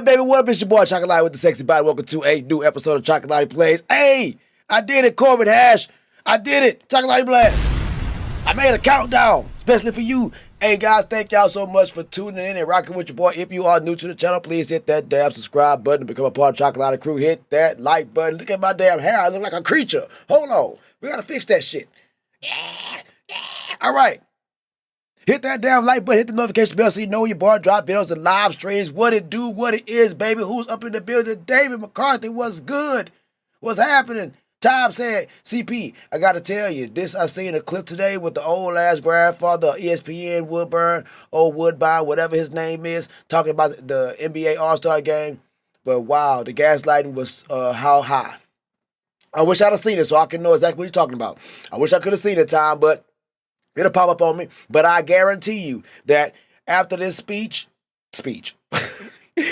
baby? What up? It's your boy Chacalatee with the sexy body. Welcome to a new episode of Chacalatee Plays. Hey, I did it, Corbin Hash. I did it. Chacalatee Blast. I made a countdown, especially for you. Hey, guys, thank y'all so much for tuning in and rocking with your boy. If you are new to the channel, please hit that damn subscribe button to become a part of Chacalatee crew. Hit that like button. Look at my damn hair. I look like a creature. Hold on. We got to fix that shit. All right. Hit that damn like button, hit the notification bell so you know when your boy drop videos and live streams, what it do, what it is, baby. Who's up in the building? David McCarthy, what's good? What's happening? Tom said, CP, I got to tell you, I seen a clip today with the old ass grandfather, ESPN, Woodbine, whatever his name is, talking about the NBA All-Star game. But wow, the gaslighting was how high. I wish I'd have seen it so I can know exactly what you're talking about. I wish I could have seen it, Tom, but it'll pop up on me, but I guarantee you that after this speech,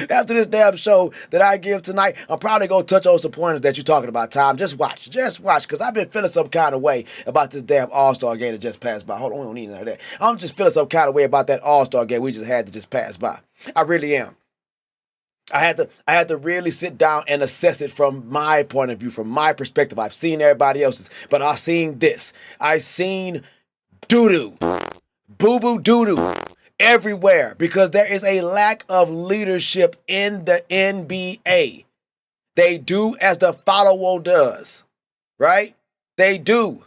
after this damn show that I give tonight, I'm probably going to touch on some pointers that you're talking about, Tom. Just watch, because I've been feeling some kind of way about this damn All-Star game that just passed by. Hold on, we don't need none of that. I'm just feeling some kind of way about that All-Star game we just had to just pass by. I really am. I had to really sit down and assess it from my point of view, from my perspective. I've seen everybody else's, but I've seen this. I've seen doo-doo, boo-boo doo-doo everywhere because there is a lack of leadership in the NBA. They do as the follower does, right? They do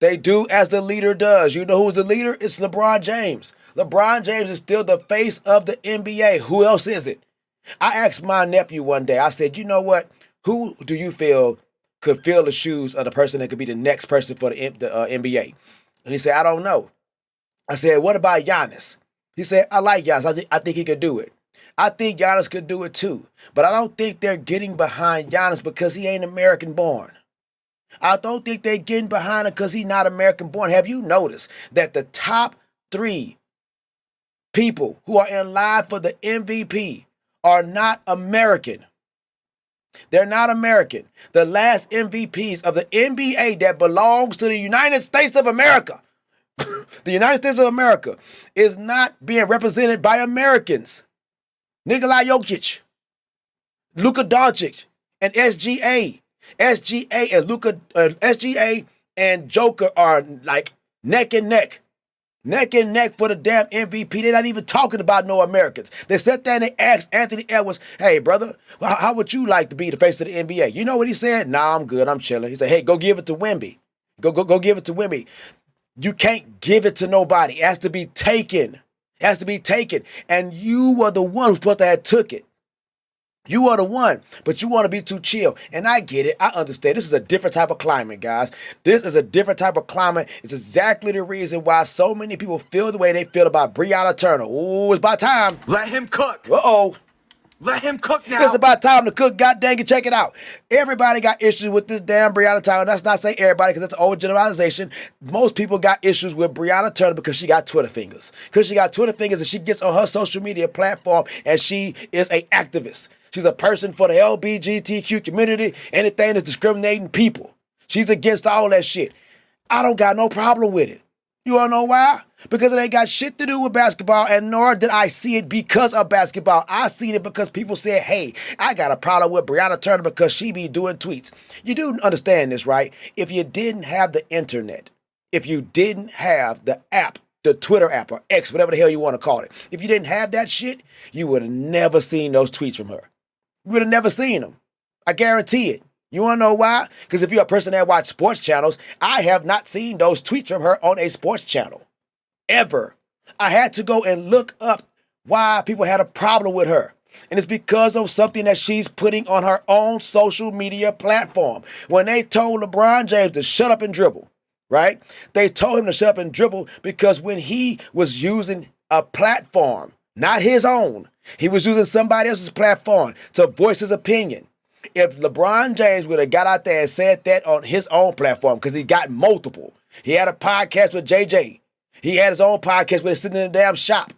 as the leader does. You know who's the leader? It's LeBron James. LeBron James is still the face of the NBA. Who else is it? I asked my nephew one day, I said, you know what? Who do you feel could fill the shoes of the person that could be the next person for the NBA? And he said, I don't know. I said, what about Giannis? He said, I like Giannis. I think he could do it. I think Giannis could do it too. But I don't think they're getting behind Giannis because he ain't American born. I don't think they're getting behind him because he's not American born. Have you noticed that the top 3 people who are in line for the MVP are not American? They're not American. The last MVPs of the NBA that belongs to the United States of America, the United States of America is not being represented by Americans. Nikola Jokic, Luka Doncic, and SGA. SGA and Joker are like neck and neck. Neck and neck for the damn MVP. They're not even talking about no Americans. They sat there and they asked Anthony Edwards, hey, brother, how would you like to be the face of the NBA? You know what he said? Nah, I'm good. I'm chilling. He said, hey, go give it to Wemby. Go give it to Wemby. You can't give it to nobody. It has to be taken. It has to be taken. And you were the one who's supposed to have took it. You are the one, but you want to be too chill. And I get it. I understand. This is a different type of climate, guys. This is a different type of climate. It's exactly the reason why so many people feel the way they feel about Breonna Turner. Ooh, it's about time. Let him cook. Uh-oh. Let him cook now. It's about time to cook. God dang it, check it out. Everybody got issues with this damn Breonna Turner. That's not saying everybody because that's an overgeneralization. Most people got issues with Breonna Turner because she got Twitter fingers. Because she got Twitter fingers and she gets on her social media platform and she is an activist. She's a person for the LGBTQ community, anything that's discriminating people. She's against all that shit. I don't got no problem with it. You wanna know why? Because it ain't got shit to do with basketball, and nor did I see it because of basketball. I seen it because people said, hey, I got a problem with Breonna Turner because she be doing tweets. You do understand this, right? If you didn't have the internet, if you didn't have the app, the Twitter app or X, whatever the hell you want to call it, if you didn't have that shit, you would have never seen those tweets from her. You would have never seen them. I guarantee it. You want to know why? Because if you're a person that watches sports channels, I have not seen those tweets from her on a sports channel. Ever. I had to go and look up why people had a problem with her. And it's because of something that she's putting on her own social media platform. When they told LeBron James to shut up and dribble, right? They told him to shut up and dribble because when he was using a platform, not his own, he was using somebody else's platform to voice his opinion. If LeBron James would have got out there and said that on his own platform, because he got multiple. He had a podcast with JJ. He had his own podcast where he's sitting in the damn shop.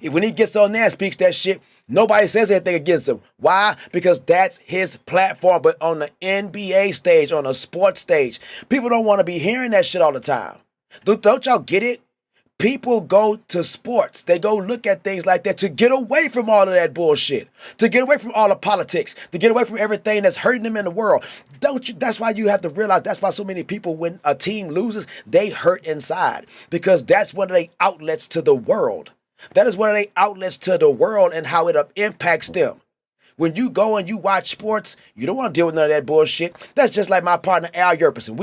When he gets on there and speaks that shit, nobody says anything against him. Why? Because that's his platform. But on the NBA stage, on a sports stage, people don't want to be hearing that shit all the time. Don't y'all get it? People go to sports. They go look at things like that to get away from all of that bullshit, to get away from all the politics, to get away from everything that's hurting them in the world. Don't you? That's why you have to realize that's why so many people, when a team loses, they hurt inside, because that's one of their outlets to the world. That is one of their outlets to the world and how it impacts them. When you go and you watch sports, you don't want to deal with none of that bullshit. That's just like my partner Al Yerperson.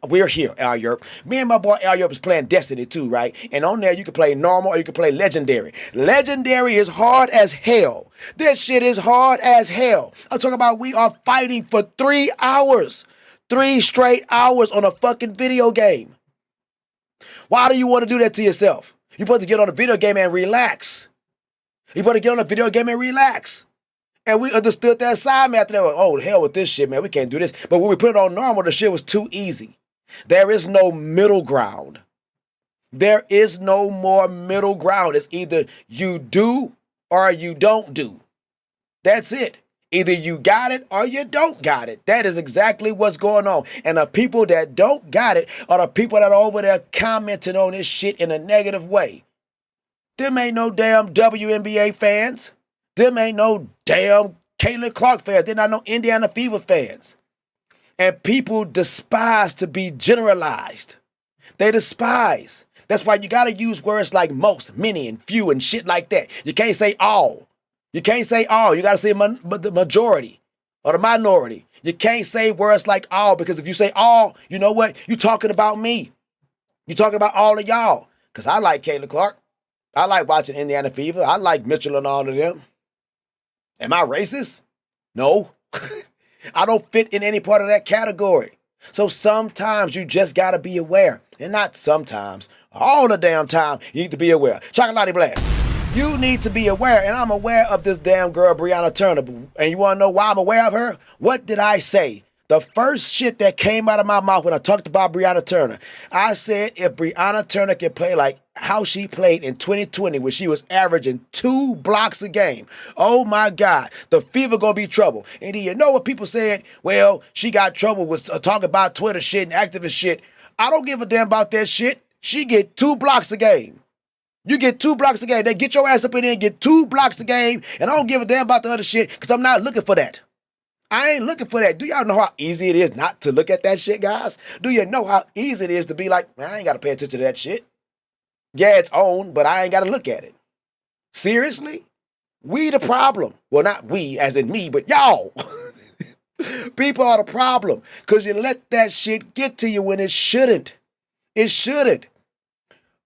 We're here, Al Yerp. Me and my boy Al Yerp is playing Destiny 2, right? And on there you can play normal or you can play legendary. Legendary is hard as hell. This shit is hard as hell. I'm talking about we are fighting for 3 hours. 3 straight hours on a fucking video game. Why do you want to do that to yourself? You're supposed to get on a video game and relax. You better get on a video game and relax. And we understood that assignment after that. Oh, hell with this shit, man. We can't do this. But when we put it on normal, the shit was too easy. There is no middle ground. There is no more middle ground. It's either you do or you don't do. That's it. Either you got it or you don't got it. That is exactly what's going on. And the people that don't got it are the people that are over there commenting on this shit in a negative way. Them ain't no damn WNBA fans. Them ain't no damn Caitlin Clark fans. They're not no Indiana Fever fans. And people despise to be generalized. They despise. That's why you got to use words like most, many, and few, and shit like that. You can't say all. You can't say all. You got to say the majority or the minority. You can't say words like all, because if you say all, you know what? You're talking about me. You're talking about all of y'all. Because I like Caitlin Clark. I like watching Indiana Fever. I like Mitchell and all of them. Am I racist? No. I don't fit in any part of that category. So sometimes you just got to be aware. And not sometimes. All the damn time you need to be aware. Chacalatee Plays. You need to be aware. And I'm aware of this damn girl, Breonna Turner. And you want to know why I'm aware of her? What did I say? The first shit that came out of my mouth when I talked about Breonna Turner, I said if Breonna Turner can play like how she played in 2020, when she was averaging 2 blocks a game, oh my God, the Fever gonna be trouble. And you know what people said? Well, she got trouble with talking about Twitter shit and activist shit. I don't give a damn about that shit. She get 2 blocks a game. You get 2 blocks a game. They get your ass up in there and get 2 blocks a game, and I don't give a damn about the other shit because I'm not looking for that. I ain't looking for that. Do y'all know how easy it is not to look at that shit, guys? Do you know how easy it is to be like, man, I ain't got to pay attention to that shit? Yeah, it's on, but I ain't got to look at it. Seriously? We the problem. Well, not we, as in me, but y'all. People are the problem because you let that shit get to you when it shouldn't. It shouldn't.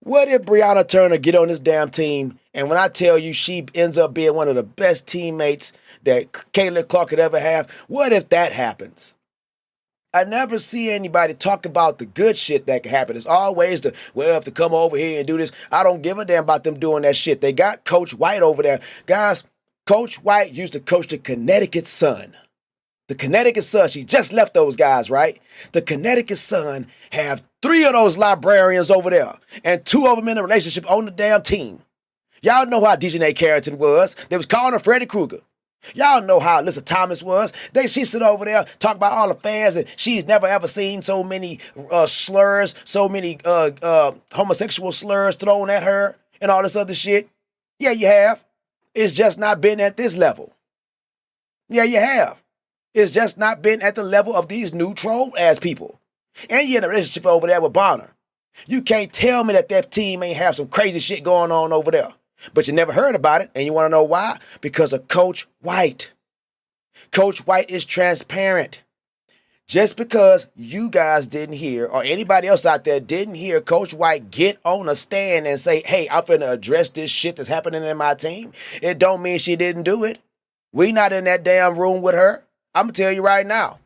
What if Breonna Turner get on this damn team, and when I tell you she ends up being one of the best teammates that Caitlin Clark could ever have, what if that happens? I never see anybody talk about the good shit that can happen. It's always the, well, if to come over here and do this. I don't give a damn about them doing that shit. They got Coach White over there. Guys, Coach White used to coach the Connecticut Sun. The Connecticut Sun, she just left those guys, right? The Connecticut Sun have 3 of those librarians over there and 2 of them in a relationship on the damn team. Y'all know how Dejanay Carrington was. They was calling her Freddy Krueger. Y'all know how Alyssa Thomas was. She sit over there, talk about all the fans, and she's never ever seen so many slurs, so many homosexual slurs thrown at her and all this other shit. Yeah, you have. It's just not been at this level. Yeah, you have. It's just not been at the level of these new troll-ass people. And you're in a relationship over there with Bonner. You can't tell me that team ain't have some crazy shit going on over there. But you never heard about it, and you want to know why? Because of Coach White. Coach White is transparent. Just because you guys didn't hear, or anybody else out there didn't hear Coach White get on a stand and say, hey, I'm finna address this shit that's happening in my team, it don't mean she didn't do it. We not in that damn room with her. I'm going to tell you right now.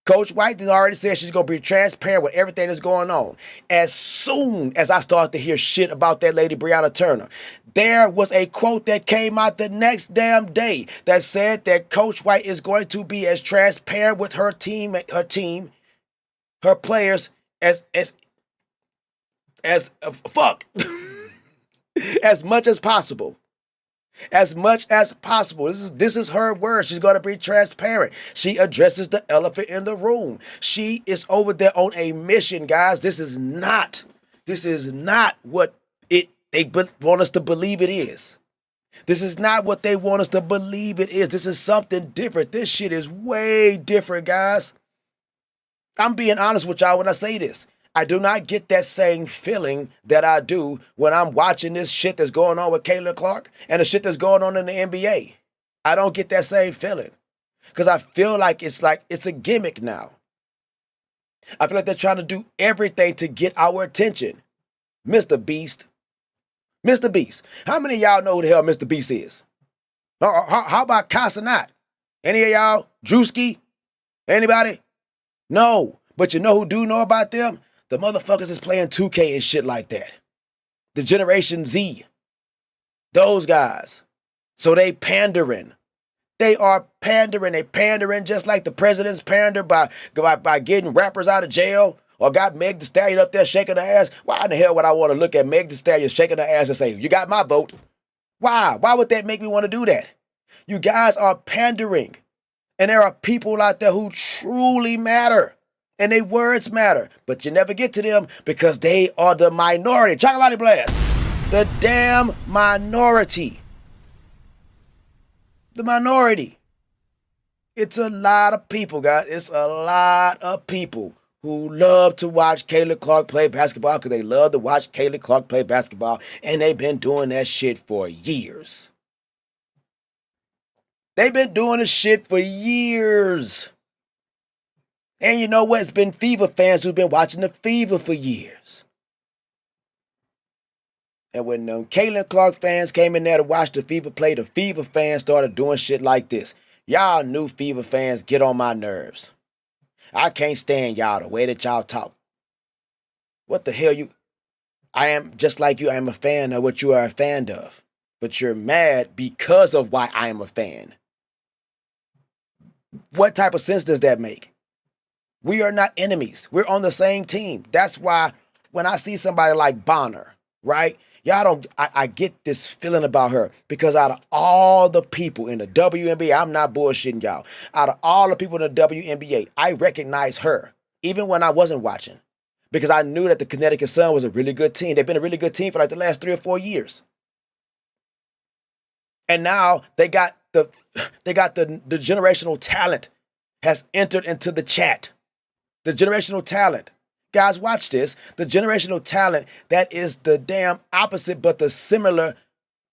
Coach White has already said she's going to be transparent with everything that's going on. As soon as I started to hear shit about that lady Breonna Turner, there was a quote that came out the next damn day that said that Coach White is going to be as transparent with her team, her players, as fuck, as much as possible. As much as possible. This is her word. She's going to be transparent. She addresses the elephant in the room. She is over there on a mission, guys. This is not This is not what they want us to believe it is. This is not what they want us to believe it is. This is something different. This shit is way different, guys. I'm being honest with y'all when I say this. I do not get that same feeling that I do when I'm watching this shit that's going on with Caitlin Clark and the shit that's going on in the NBA. I don't get that same feeling because I feel like it's a gimmick now. I feel like they're trying to do everything to get our attention. Mr. Beast. Mr. Beast. How many of y'all know who the hell Mr. Beast is? How about Casanat? Any of y'all? Drewski? Anybody? No. But you know who do know about them? The motherfuckers is playing 2K and shit like that. The Generation Z. Those guys. So they pandering. They are pandering. They pandering just like the president's pander by getting rappers out of jail or got Meg Thee Stallion up there shaking her ass. Why in the hell would I want to look at Meg Thee Stallion shaking her ass and say, you got my vote? Why? Why would that make me want to do that? You guys are pandering. And there are people out there who truly matter. And their words matter. But you never get to them because they are the minority. Chacalatee Plays. The damn minority. The minority. It's a lot of people, guys. It's a lot of people who love to watch Caitlin Clark play basketball because they love to watch Caitlin Clark play basketball, and they've been doing that shit for years. They've been doing this shit for years. And you know what? It's been Fever fans who've been watching the Fever for years. And when Caitlin Clark fans came in there to watch the Fever play, the Fever fans started doing shit like this. Y'all new Fever fans get on my nerves. I can't stand y'all the way that y'all talk. What the hell I am just like you. I am a fan of what you are a fan of. But you're mad because of why I am a fan. What type of sense does that make? We are not enemies. We're on the same team. That's why when I see somebody like Bonner, right? I get this feeling about her because out of all the people in the WNBA, I'm not bullshitting y'all. Out of all the people in the WNBA, I recognize her, even when I wasn't watching, because I knew that the Connecticut Sun was a really good team. They've been a really good team for like the last 3 or 4 years. And now they got the generational talent has entered into the chat. The generational talent. Guys, watch this. The generational talent that is the damn opposite but the similar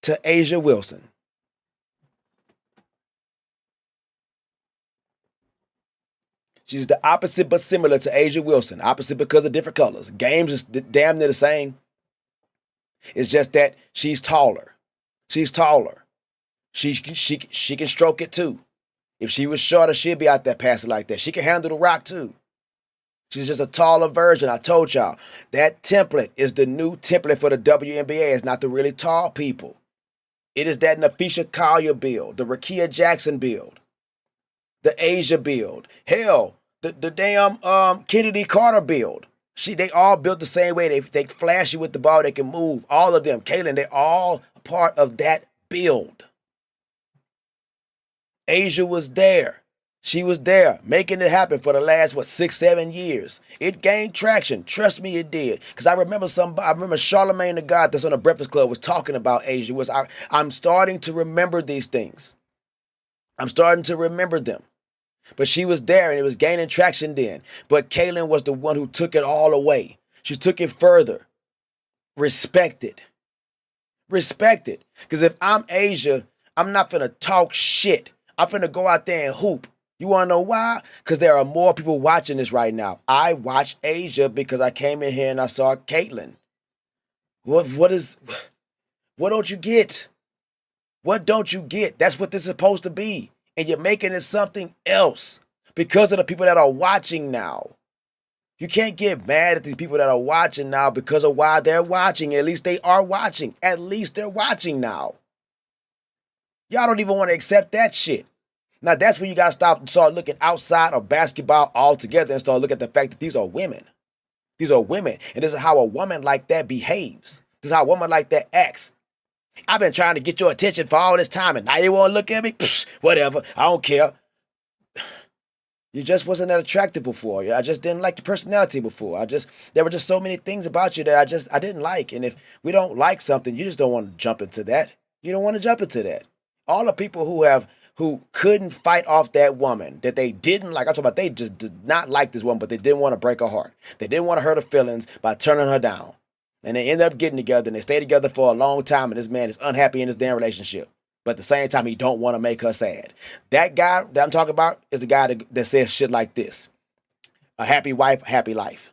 to Asia Wilson. She's the opposite but similar to Asia Wilson. Opposite because of different colors. Games is damn near the same. It's just that she's taller. She's taller. She can stroke it too. If she was shorter, she'd be out there passing like that. She can handle the rock too. She's just a taller version. I told y'all, that template is the new template for the WNBA. It's not the really tall people. It is that Nafisha Collier build, the Rakia Jackson build, the Asia build. Hell, the damn Kennedy Carter build. They all built the same way. They flashy with the ball. They can move. All of them. Caitlin, they're all a part of that build. Asia was there. She was there making it happen for the last, 6, 7 years. It gained traction. Trust me, it did. Because I remember Charlamagne the God that's on the Breakfast Club was talking about Asia. I'm starting to remember these things. I'm starting to remember them. But she was there and it was gaining traction then. But Caitlin was the one who took it all away. She took it further. Respect it. Respect it. Because if I'm Asia, I'm not finna talk shit. I'm finna go out there and hoop. You want to know why? Because there are more people watching this right now. I watch Asia because I came in here and I saw Caitlin. What don't you get? What don't you get? That's what this is supposed to be. And you're making it something else because of the people that are watching now. You can't get mad at these people that are watching now because of why they're watching. At least they are watching. At least they're watching now. Y'all don't even want to accept that shit. Now, that's when you got to stop and start looking outside of basketball altogether and start looking at the fact that these are women. These are women. And this is how a woman like that behaves. This is how a woman like that acts. I've been trying to get your attention for all this time, and now you want to look at me? Psh, whatever. I don't care. You just wasn't that attractive before. I just didn't like your personality before. There were just so many things about you that I didn't like. And if we don't like something, you just don't want to jump into that. You don't want to jump into that. All the people who couldn't fight off that woman that they didn't like. I'm talking about they just did not like this woman, but they didn't want to break her heart. They didn't want to hurt her feelings by turning her down. And they end up getting together and they stay together for a long time. And this man is unhappy in his damn relationship. But at the same time, he don't want to make her sad. That guy that I'm talking about is the guy that says shit like this. A happy wife, happy life.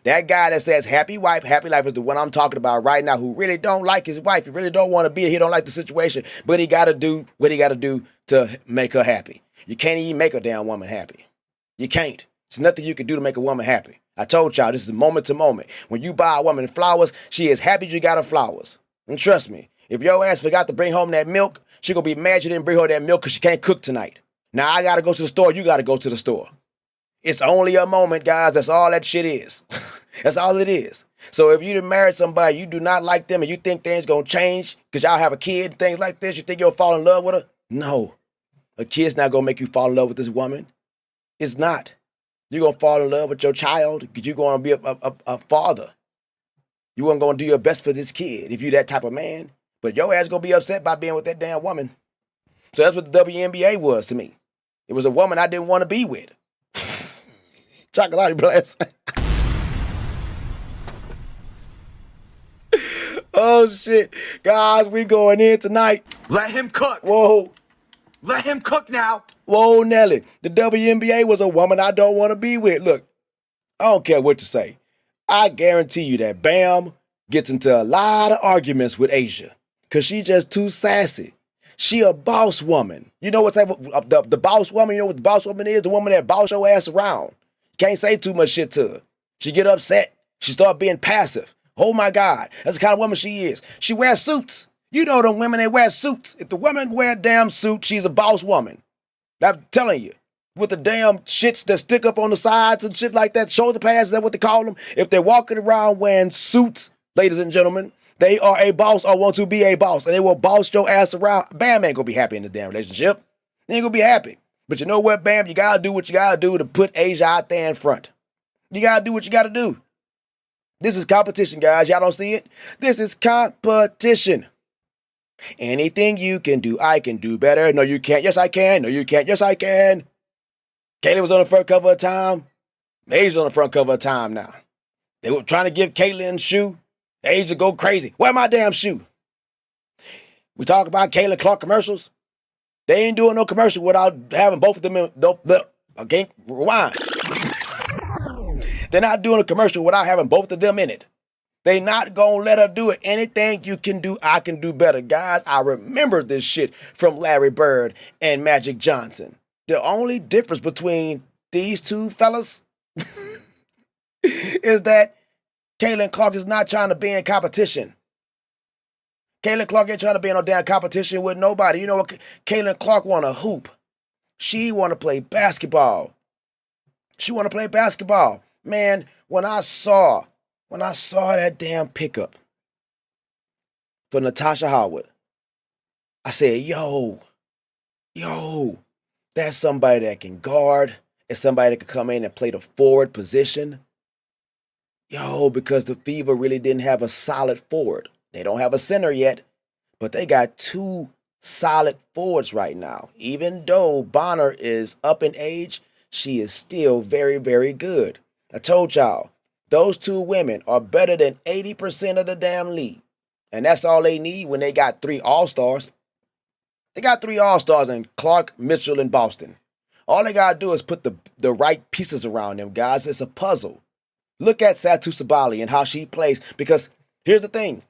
That guy that says happy wife, happy life is the one I'm talking about right now, who really don't like his wife. He really don't want to be here. He don't like the situation. But he got to do what he got to do to make her happy. You can't even make a damn woman happy. You can't. There's nothing you can do to make a woman happy. I told y'all, this is moment to moment. When you buy a woman flowers, she is happy you got her flowers. And trust me, if your ass forgot to bring home that milk, she gonna be mad you didn't bring her that milk because she can't cook tonight. Now I gotta go to the store, you gotta go to the store. It's only a moment, guys. That's all that shit is. That's all it is. So if you done married somebody, you do not like them and you think things gonna change because y'all have a kid, things like this, you think you'll fall in love with her? No. A kid's not gonna make you fall in love with this woman. It's not. You're gonna fall in love with your child because you're gonna be a father. You weren't gonna do your best for this kid if you that type of man. But your ass gonna be upset by being with that damn woman. So that's what the WNBA was to me. It was a woman I didn't want to be with. Chacalatee Plays. Oh shit. Guys, we going in tonight. Let him cook. Whoa. Let him cook now. Whoa, Nelly. The WNBA was a woman I don't want to be with. Look, I don't care what you say. I guarantee you that Bam gets into a lot of arguments with Asia. Because she just too sassy. She a boss woman. You know what type of, the boss woman, you know what the boss woman is? The woman that boss your ass around. Can't say too much shit to her. She get upset. She start being passive. Oh my God. That's the kind of woman she is. She wears suits. You know them women that wear suits. If the woman wear a damn suit, she's a boss woman. I'm telling you. With the damn shits that stick up on the sides and shit like that, shoulder pads, is that what they call them? If they're walking around wearing suits, ladies and gentlemen, they are a boss or want to be a boss, and they will boss your ass around. Bam ain't gonna be happy in the damn relationship. They ain't gonna be happy. But you know what, Bam? You gotta do what you gotta do to put Asia out there in front. You gotta do what you gotta do. This is competition, guys. Y'all don't see it? This is competition. Anything you can do, I can do better. No, you can't. Yes, I can. No, you can't. Yes, I can. Caitlyn was on the front cover of Time. Asia's on the front cover of Time now. They were trying to give Caitlyn a shoe. Asia go crazy. Where my damn shoe? We talk about Caitlyn Clark commercials. They ain't doing no commercial without having both of them in. Okay, rewind. They're not doing a commercial without having both of them in it. They not gonna let her do it. Anything you can do, I can do better. Guys, I remember this shit from Larry Bird and Magic Johnson. The only difference between these two fellas is that Caitlyn Clark is not trying to be in competition. Caitlyn Clark ain't trying to be in no damn competition with nobody. You know what? Caitlyn Clark want to hoop. She want to play basketball. She want to play basketball. Man, when I saw that damn pickup for Natasha Howard, I said, yo, that's somebody that can guard. It's somebody that can come in and play the forward position. Yo, because the Fever really didn't have a solid forward. They don't have a center yet, but they got two solid forwards right now. Even though Bonner is up in age, she is still very, very good. I told y'all, those two women are better than 80% of the damn league. And that's all they need when they got 3 All-Stars. They got 3 All-Stars in Clark, Mitchell, and Boston. All they got to do is put the right pieces around them, guys. It's a puzzle. Look at Satu Sabali and how she plays. Because here's the thing.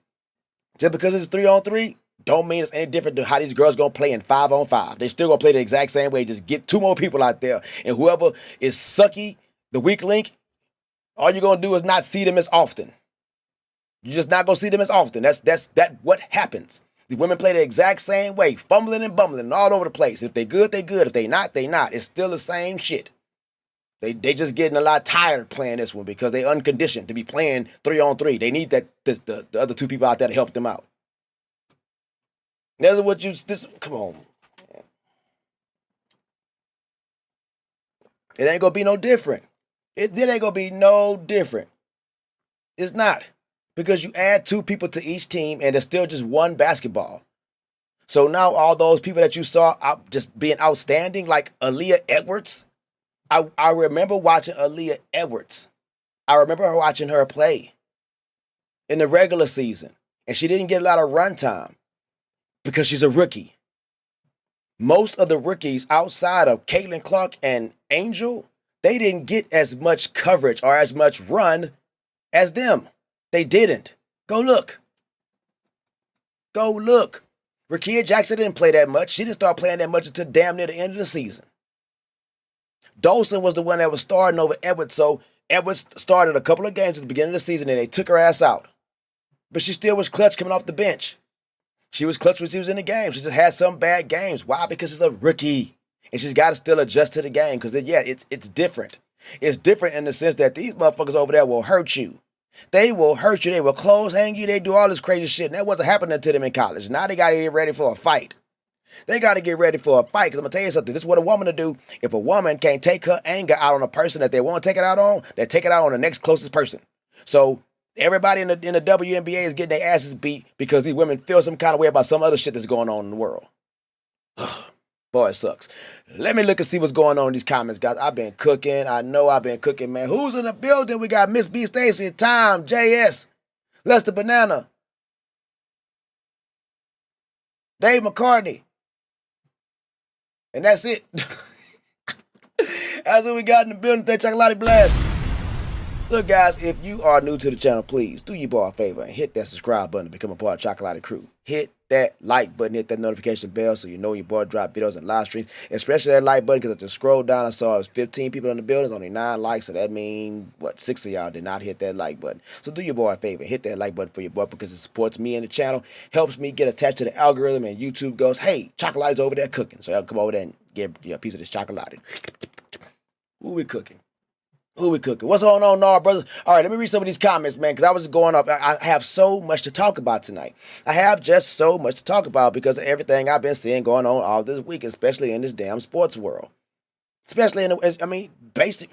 Just because it's 3-on-3, don't mean it's any different than how these girls going to play in 5-on-5. They still going to play the exact same way. Just get 2 more people out there. And whoever is sucky, the weak link, all you're going to do is not see them as often. You're just not going to see them as often. That's what happens. The women play the exact same way, fumbling and bumbling all over the place. If they good, they good. If they not, they not. It's still the same shit. They just getting a lot tired playing this one because they unconditioned to be playing 3-on-3. They need the other 2 people out there to help them out. That's what come on. It ain't gonna be no different. It ain't gonna be no different. It's not. Because you add two people to each team and it's still just one basketball. So now all those people that you saw out just being outstanding, like Aaliyah Edwards, I remember watching Aaliyah Edwards. I remember watching her play in the regular season. And she didn't get a lot of run time because she's a rookie. Most of the rookies outside of Caitlin Clark and Angel, they didn't get as much coverage or as much run as them. They didn't. Go look. Go look. Rakia Jackson didn't play that much. She didn't start playing that much until damn near the end of the season. Dolson was the one that was starting over Edwards, so Edwards started a couple of games at the beginning of the season and they took her ass out. But she still was clutch coming off the bench. She was clutch when she was in the game. She just had some bad games. Why? Because she's a rookie. And she's got to still adjust to the game. Because, yeah, it's different. It's different in the sense that these motherfuckers over there will hurt you. They will hurt you. They will close hang you. They do all this crazy shit. And that wasn't happening to them in college. Now they got to get ready for a fight. They got to get ready for a fight. Because I'm going to tell you something. This is what a woman to do. If a woman can't take her anger out on a person that they want to take it out on, they take it out on the next closest person. So everybody in the WNBA is getting their asses beat because these women feel some kind of way about some other shit that's going on in the world. Boy, it sucks. Let me look and see what's going on in these comments, guys. I've been cooking. I know I've been cooking, man. Who's in the building? We got Miss B. Stacy, Time, JS, Lester Banana, Dave McCartney. And that's it. That's what we got in the building. Thank Chacalatee Plays. Look, guys, if you are new to the channel, please do your boy a favor and hit that subscribe button to become a part of Chacalatee crew. Hit that like button, hit that notification bell so you know your boy drop videos and live streams. Especially that like button because I just scrolled down, I saw it was 15 people in the building, only 9 likes, so that means, 6 of y'all did not hit that like button. So do your boy a favor, hit that like button for your boy because it supports me and the channel, helps me get attached to the algorithm, and YouTube goes, hey, Chocolate's over there cooking. So y'all come over there and get a piece of this chocolate. Who we cooking? Who we cooking? What's going on now, brothers? All right, let me read some of these comments, man, because I was just going off. I have so much to talk about tonight. I have just so much to talk about because of everything I've been seeing going on all this week, especially in this damn sports world. Especially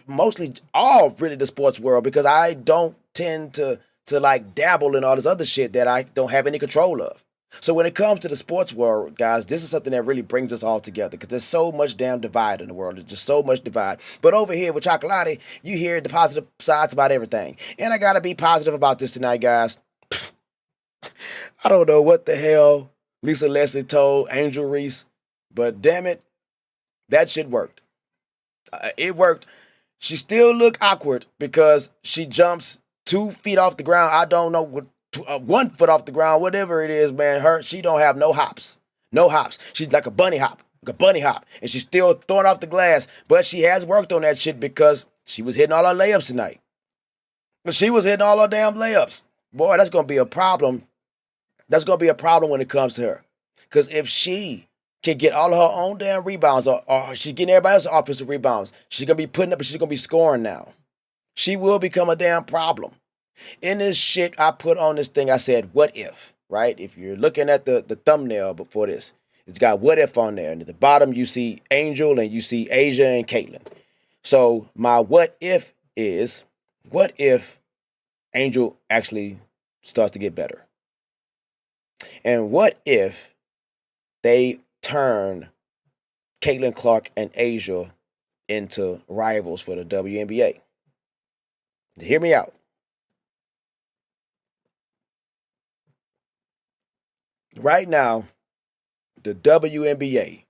mostly all really the sports world because I don't tend to like dabble in all this other shit that I don't have any control of. So when it comes to the sports world, guys, this is something that really brings us all together because there's so much damn divide in the world. There's just so much divide. But over here with Chacalatee, you hear the positive sides about everything. And I got to be positive about this tonight, guys. I don't know what the hell Lisa Leslie told Angel Reese, but damn it, that shit worked. It worked. She still looked awkward because she jumps 2 feet off the ground. I don't know what. 1 foot off the ground, whatever it is, man. She don't have no hops. No hops. She's like a bunny hop. And she's still throwing off the glass. But she has worked on that shit because she was hitting all her layups tonight. She was hitting all her damn layups. Boy, that's going to be a problem. That's going to be a problem when it comes to her. Because if she can get all of her own damn rebounds or she's getting everybody else's offensive rebounds, she's going to be putting up and she's going to be scoring now. She will become a damn problem. In this shit, I put on this thing, I said, what if, right? If you're looking at the thumbnail before this, it's got what if on there. And at the bottom, you see Angel and you see Asia and Caitlin. So my what if is, what if Angel actually starts to get better? And what if they turn Caitlin Clark and Asia into rivals for the WNBA? Hear me out. Right now, the WNBA,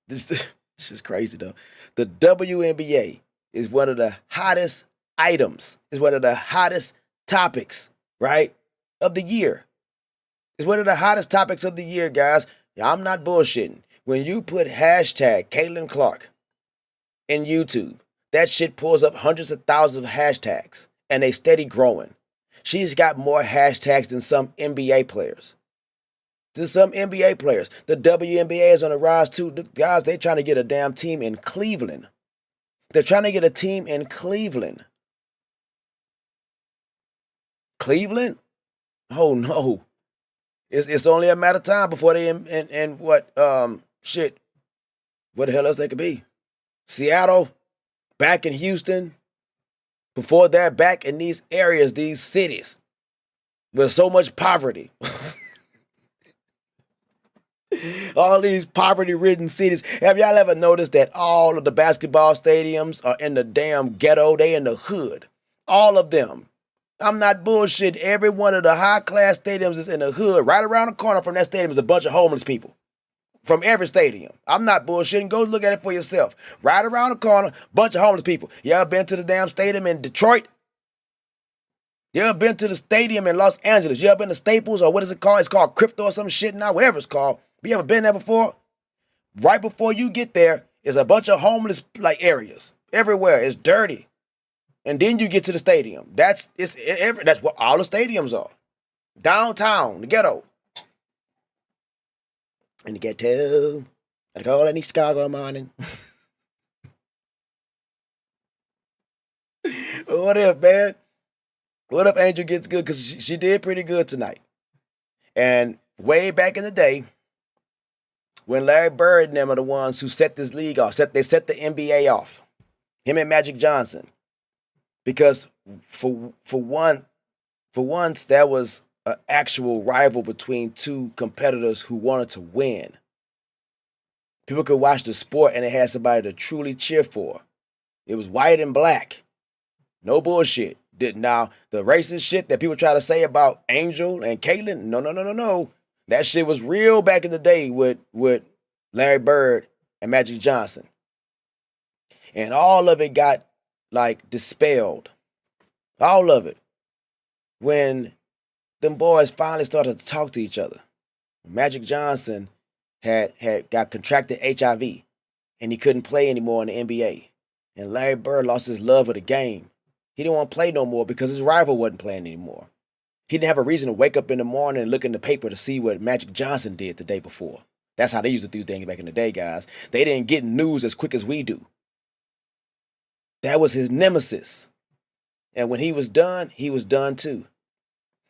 this is crazy though. The WNBA is one of the hottest items, is one of the hottest topics, right, of the year. It's one of the hottest topics of the year, guys. I'm not bullshitting. When you put hashtag Caitlin Clark in YouTube, that shit pulls up hundreds of thousands of hashtags, and they steady growing. She's got more hashtags than some NBA players. To some NBA players. The WNBA is on the rise too. The guys, they're trying to get a damn team in Cleveland. They're trying to get a team in Cleveland. Cleveland? Oh no. It's only a matter of time before they in what what the hell else they could be? Seattle? back in Houston, before that, back in these areas, these cities, with so much poverty. All these poverty-ridden cities. Have y'all ever noticed that all of the basketball stadiums are in the damn ghetto? They in the hood. All of them. I'm not bullshit. Every one of the high-class stadiums is in the hood. Right around the corner from that stadium is a bunch of homeless people. From every stadium. I'm not bullshitting. Go look at it for yourself. Right around the corner, bunch of homeless people. You ever been to the damn stadium in Detroit? You ever been to the stadium in Los Angeles? You ever been to Staples, or what is it called? It's called Crypto or some shit now, whatever it's called. You ever been there before? Right before you get there is a bunch of homeless like areas everywhere. It's dirty, and then you get to the stadium. That's what all the stadiums are. Downtown, the ghetto, in the ghetto. I call any Chicago morning. What if, man? What if Angel gets good? Because she did pretty good tonight. And way back in the day, when Larry Bird and them are the ones who set this league off, they set the NBA off. Him and Magic Johnson. Because for once, there was an actual rival between two competitors who wanted to win. People could watch the sport and it had somebody to truly cheer for. It was white and black. No bullshit. Now, the racist shit that people try to say about Angel and Caitlyn, no. That shit was real back in the day with Larry Bird and Magic Johnson. And all of it got, like, dispelled. All of it. When them boys finally started to talk to each other. Magic Johnson had got contracted HIV, and he couldn't play anymore in the NBA. And Larry Bird lost his love of the game. He didn't want to play no more because his rival wasn't playing anymore. He didn't have a reason to wake up in the morning and look in the paper to see what Magic Johnson did the day before. That's how they used to do things back in the day, guys. They didn't get news as quick as we do. That was his nemesis. And when he was done too.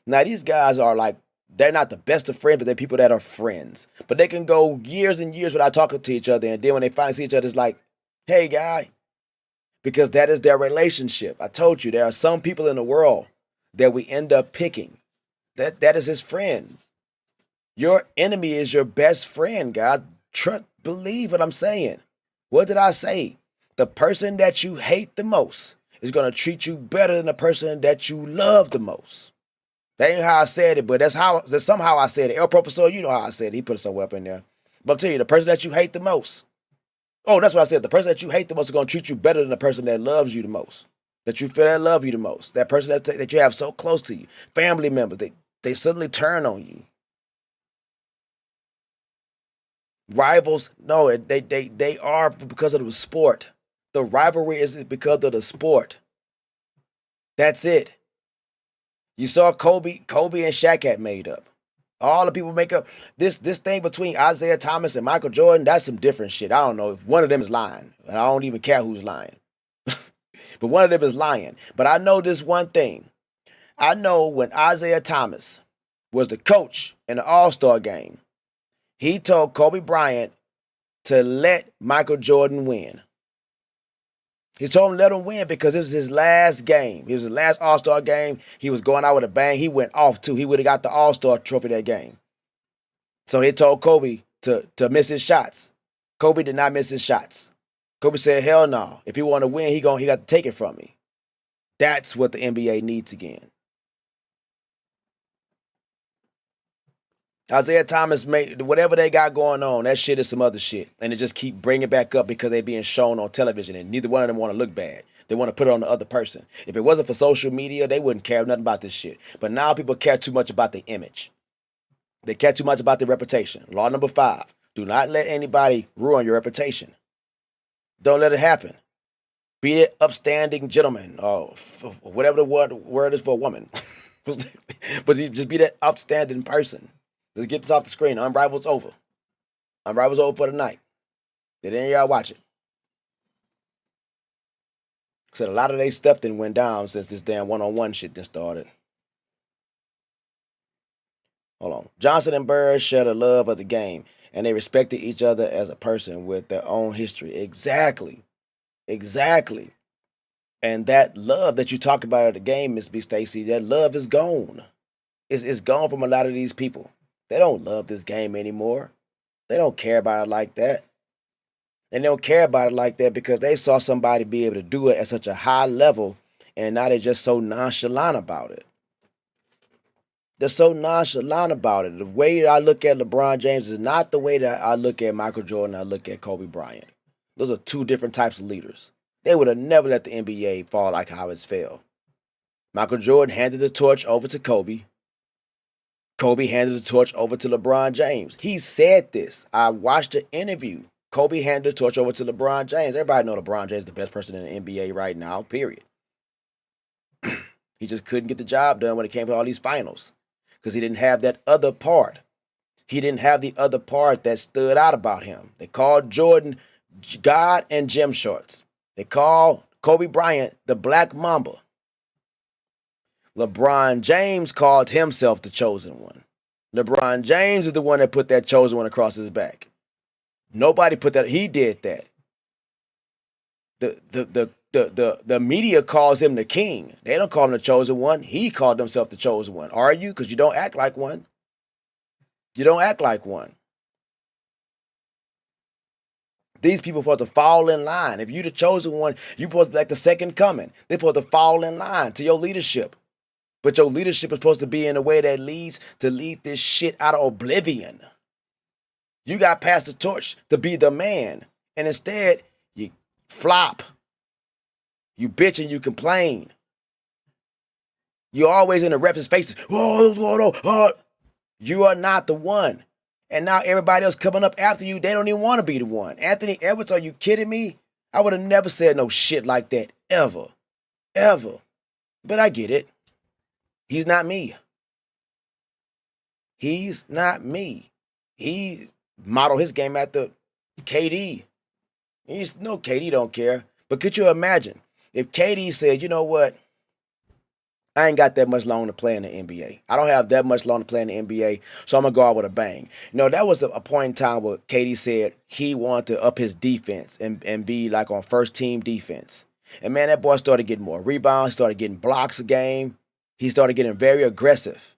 Now, these guys are like, they're not the best of friends, but they're people that are friends. But they can go years and years without talking to each other. And then when they finally see each other, it's like, hey, guy. Because that is their relationship. I told you, there are some people in the world that we end up picking. That is his friend. Your enemy is your best friend, guys. Believe what I'm saying. What did I say? The person that you hate the most is going to treat you better than the person that you love the most. That ain't how I said it, but that's somehow I said it. El Professor, you know how I said it. He put it somewhere up in there. But I'm telling you, the person that you hate the most. Oh, that's what I said. The person that you hate the most is going to treat you better than the person that loves you the most. That you feel that love you the most. That person that you have so close to you. Family members, they suddenly turn on you. Rivals, no, they are because of the sport. The rivalry is because of the sport. That's it. You saw Kobe and Shaq had made up. All the people make up this thing between Isaiah Thomas and Michael Jordan. That's some different shit. I don't know if one of them is lying. And I don't even care who's lying. But one of them is lying. But I know this one thing. I know when Isaiah Thomas was the coach in the All-Star game, he told Kobe Bryant to let Michael Jordan win. He told him to let him win because this was his last game. It was his last All-Star game. He was going out with a bang. He went off, too. He would have got the All-Star trophy that game. So he told Kobe to miss his shots. Kobe did not miss his shots. Kobe said, hell no. If he want to win, he got to take it from me. That's what the NBA needs again. Isaiah Thomas made whatever they got going on. That shit is some other shit, and they just keep bringing it back up because they're being shown on television, and neither one of them want to look bad. They want to put it on the other person. If it wasn't for social media, they wouldn't care nothing about this shit. But now people care too much about the image. They care too much about their reputation. Law number 5: do not let anybody ruin your reputation. Don't let it happen. Be an upstanding gentleman, or whatever the word is for a woman. But you just be that upstanding person. Let's get this off the screen. Unrival's over. Unrival's over for the night. Did any of y'all watch it? Said a lot of their stuff didn't went down since this damn one-on-one shit done started. Hold on. Johnson and Bird shared a love of the game, and they respected each other as a person with their own history. Exactly. And that love that you talk about at the game, Miss B. Stacy, that love is gone. It's gone from a lot of these people. They don't love this game anymore. They don't care about it like that. And they don't care about it like that because they saw somebody be able to do it at such a high level, and now they're just so nonchalant about it. They're so nonchalant about it. The way I look at LeBron James is not the way that I look at Michael Jordan, I look at Kobe Bryant. Those are two different types of leaders. They would have never let the NBA fall like how it's fell. Michael Jordan handed the torch over to Kobe. Kobe handed the torch over to LeBron James. He said this. I watched the interview. Kobe handed the torch over to LeBron James. Everybody know LeBron James is the best person in the NBA right now, period. He just couldn't get the job done when it came to all these finals because he didn't have that other part. He didn't have the other part that stood out about him. They called Jordan God and Gym Shorts. They called Kobe Bryant the Black Mamba. LeBron James called himself the chosen one. LeBron James is the one that put that chosen one across his back. Nobody put that. He did that. The media calls him the king. They don't call him the chosen one. He called himself the chosen one. Are you? Because you don't act like one. You don't act like one. These people are supposed to fall in line. If you're the chosen one, you're supposed to be like the second coming. They're supposed to fall in line to your leadership. But your leadership is supposed to be in a way that leads to lead this shit out of oblivion. You got passed the torch to be the man. And instead, you flop. You bitch and you complain. You're always in the ref's faces. Oh, what's going on? You are not the one. And now everybody else coming up after you, they don't even want to be the one. Anthony Edwards, are you kidding me? I would have never said no shit like that, ever. Ever. But I get it. He's not me. He's not me. He modeled his game after KD. No, KD don't care. But could you imagine if KD said, you know what? I ain't got that much long to play in the NBA. I don't have that much long to play in the NBA, so I'm going to go out with a bang. You know, that was a point in time where KD said he wanted to up his defense and be like on first team defense. And man, that boy started getting more rebounds, started getting blocks a game. He started getting very aggressive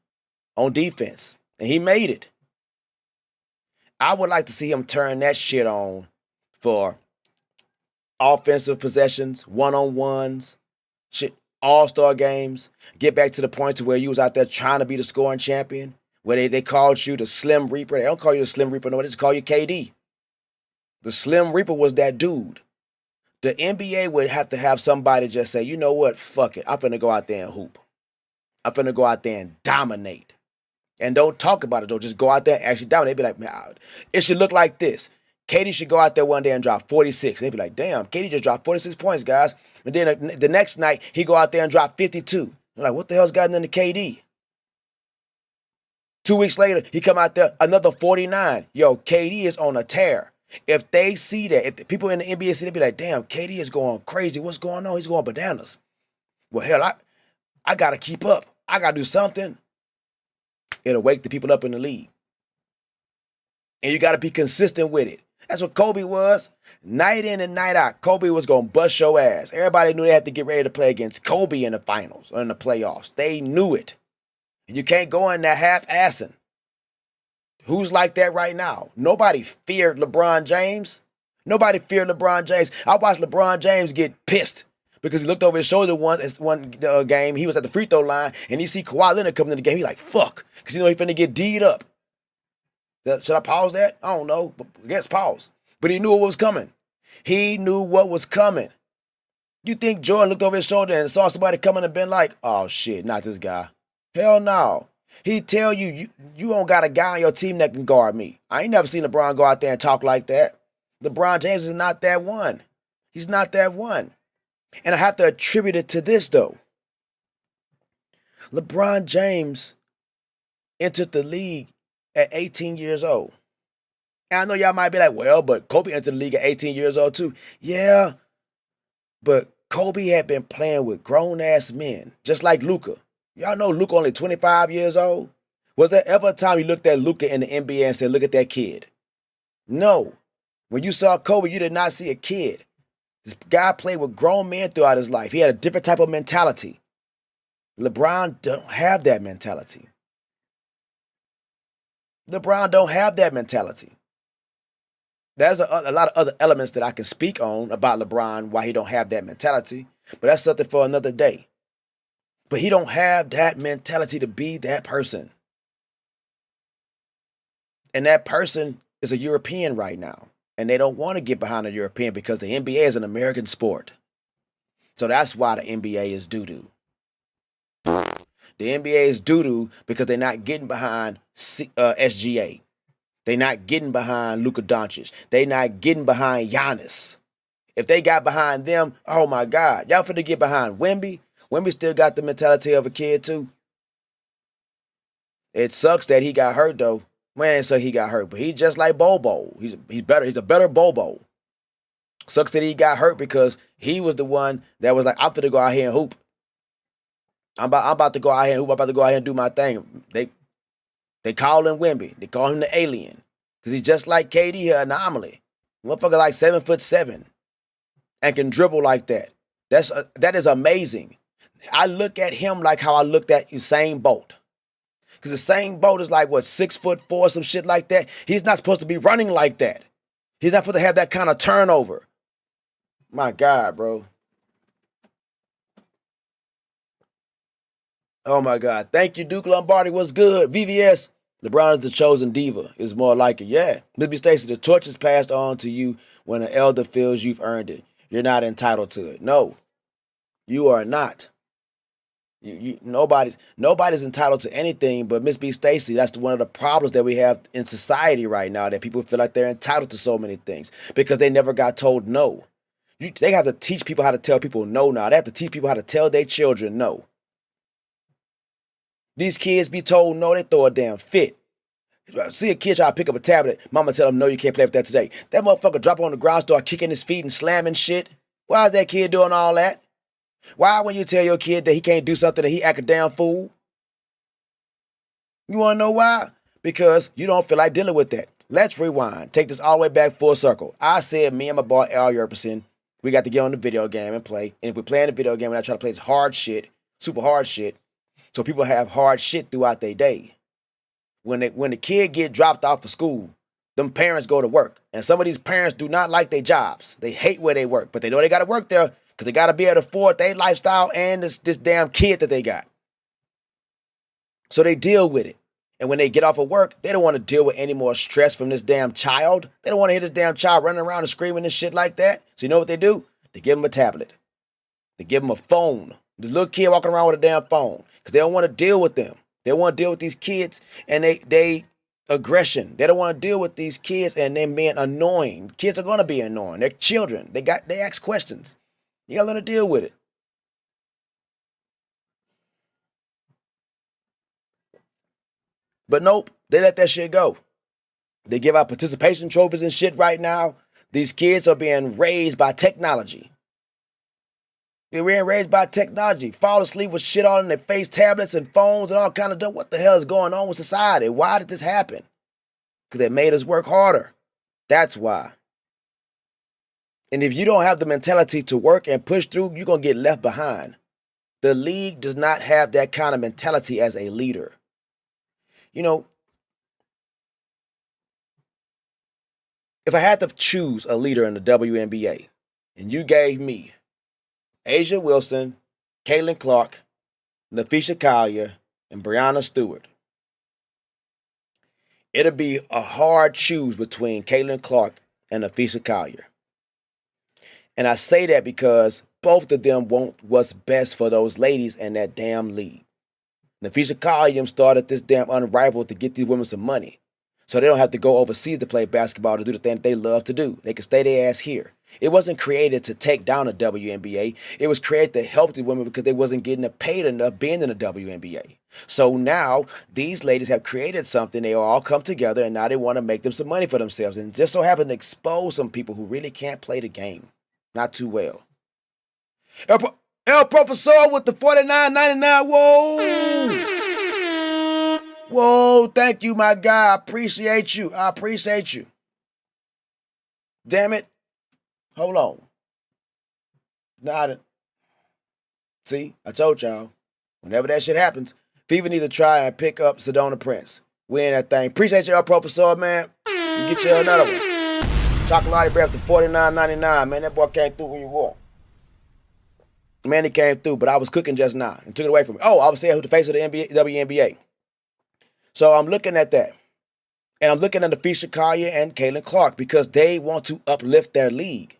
on defense, and he made it. I would like to see him turn that shit on for offensive possessions, one-on-ones, shit, all-star games. Get back to the point to where you was out there trying to be the scoring champion, where they called you the Slim Reaper. They don't call you the Slim Reaper, no, they just call you KD. The Slim Reaper was that dude. The NBA would have to have somebody just say, you know what, fuck it. I'm finna go out there and hoop. I'm finna go out there and dominate. And don't talk about it, though. Just go out there and actually dominate. They'd be like, man, it should look like this. KD should go out there one day and drop 46. They'd be like, damn, KD just dropped 46 points, guys. And then the next night, he go out there and drop 52. They're like, what the hell's gotten into KD? 2 weeks later, he come out there, another 49. Yo, KD is on a tear. If they see that, if the people in the NBA see, they'd be like, damn, KD is going crazy. What's going on? He's going bananas. Well, hell, I got to keep up. I got to do something. It'll wake the people up in the league. And you got to be consistent with it. That's what Kobe was. Night in and night out, Kobe was going to bust your ass. Everybody knew they had to get ready to play against Kobe in the finals or in the playoffs. They knew it. And you can't go in there half-assing. Who's like that right now? Nobody feared LeBron James. Nobody feared LeBron James. I watched LeBron James get pissed because he looked over his shoulder one game. He was at the free throw line, and he see Kawhi Leonard coming in the game. He's like, fuck, because he know he's finna get D'd up. Should I pause that? I don't know. But I guess pause. But he knew what was coming. He knew what was coming. You think Jordan looked over his shoulder and saw somebody coming and been like, oh, shit, not this guy. Hell no. He tell you don't got a guy on your team that can guard me. I ain't never seen LeBron go out there and talk like that. LeBron James is not that one. He's not that one. And I have to attribute it to this, though. LeBron James entered the league at 18 years old. And I know y'all might be like, well, but Kobe entered the league at 18 years old too. Yeah, but Kobe had been playing with grown-ass men, just like Luka. Y'all know Luka only 25 years old? Was there ever a time you looked at Luka in the NBA and said, look at that kid? No. When you saw Kobe, you did not see a kid. This guy played with grown men throughout his life. He had a different type of mentality. LeBron don't have that mentality. LeBron don't have that mentality. There's a lot of other elements that I can speak on about LeBron, why he don't have that mentality, but that's something for another day. But he don't have that mentality to be that person. And that person is a European right now. And they don't want to get behind a European because the NBA is an American sport. So that's why the NBA is doo-doo. The NBA is doo-doo because they're not getting behind SGA. They're not getting behind Luka Doncic. They're not getting behind Giannis. If they got behind them, oh my God. Y'all finna get behind Wemby. Wemby still got the mentality of a kid too. It sucks that he got hurt though. Man, so he got hurt. But he's just like Bobo. He's better. He's a better Bobo. Sucks that he got hurt because he was the one that was like, I'm finna go out here and hoop. I'm about to go out here and hoop. I'm about to go out here and do my thing. They call him Wemby. They call him the alien. Because he's just like KD, an anomaly. Motherfucker like 7'7" and can dribble like that. That is amazing. I look at him like how I looked at Usain Bolt. Because Usain Bolt is like, what, 6'4", some shit like that. He's not supposed to be running like that. He's not supposed to have that kind of turnover. My God, bro. Oh my God. Thank you, Duke Lombardi. What's good? VVS. LeBron is the chosen diva. Is more like it. Yeah. Missy Stacy, the torch is passed on to you when an elder feels you've earned it. You're not entitled to it. No, you are not. Nobody's entitled to anything but Miss B. Stacy. That's one of the problems that we have in society right now, that people feel like they're entitled to so many things because they never got told no. They have to teach people how to tell people no now. They have to teach people how to tell their children no. These kids be told no, they throw a damn fit. See a kid try to pick up a tablet, mama tell him, no, you can't play with that today. That motherfucker drop on the ground, start kicking his feet and slamming shit. Why is that kid doing all that? Why when you tell your kid that he can't do something that he act a damn fool? You want to know why? Because you don't feel like dealing with that. Let's rewind. Take this all the way back full circle. I said me and my boy Al Yerperson, we got to get on the video game and play. And if we're playing the video game and I try to play this hard shit, super hard shit, so people have hard shit throughout their day. When the kid get dropped off of school, them parents go to work. And some of these parents do not like their jobs. They hate where they work, but they know they got to work there because they got to be able to afford their lifestyle and this damn kid that they got. So they deal with it. And when they get off of work, they don't want to deal with any more stress from this damn child. They don't want to hear this damn child running around and screaming and shit like that. So you know what they do? They give them a tablet. They give them a phone. The little kid walking around with a damn phone because they don't want to deal with them. They want to deal with these kids and they aggression. They don't want to deal with these kids and them being annoying. Kids are going to be annoying. They're children. They ask questions. You got to learn to deal with it. But nope, they let that shit go. They give out participation trophies and shit right now. These kids are being raised by technology. They're being raised by technology. Fall asleep with shit all in their face, tablets and phones and all kind of stuff. What the hell is going on with society? Why did this happen? Because they made us work harder. That's why. And if you don't have the mentality to work and push through, you're going to get left behind. The league does not have that kind of mentality as a leader. You know, if I had to choose a leader in the WNBA, and you gave me Asia Wilson, Caitlin Clark, Nafisha Collier, and Breanna Stewart, it'll be a hard choose between Caitlin Clark and Nafisha Collier. And I say that because both of them want what's best for those ladies in that damn league. Nafisha Collier started this damn Unrivaled to get these women some money. So they don't have to go overseas to play basketball to do the thing that they love to do. They can stay their ass here. It wasn't created to take down the WNBA. It was created to help the women because they wasn't getting paid enough being in the WNBA. So now these ladies have created something. They all come together and now they want to make them some money for themselves. And just so happen to expose some people who really can't play the game. Not too well. El Professor with the $49.99. Whoa. Whoa, thank you, my guy. I appreciate you. Damn it. Hold on. Not. See, I told y'all. Whenever that shit happens, FIFA need to try and pick up Sedona Prince. Win that thing. Appreciate you, Professor, man. You get you another one. Chacalatee Plays for $49.99. Man, that boy came through when you want. Man, he came through, but I was cooking just now and took it away from me. Oh, I was saying who the face of the WNBA. So I'm looking at that. And I'm looking at Nafisha Collier and Caitlin Clark because they want to uplift their league.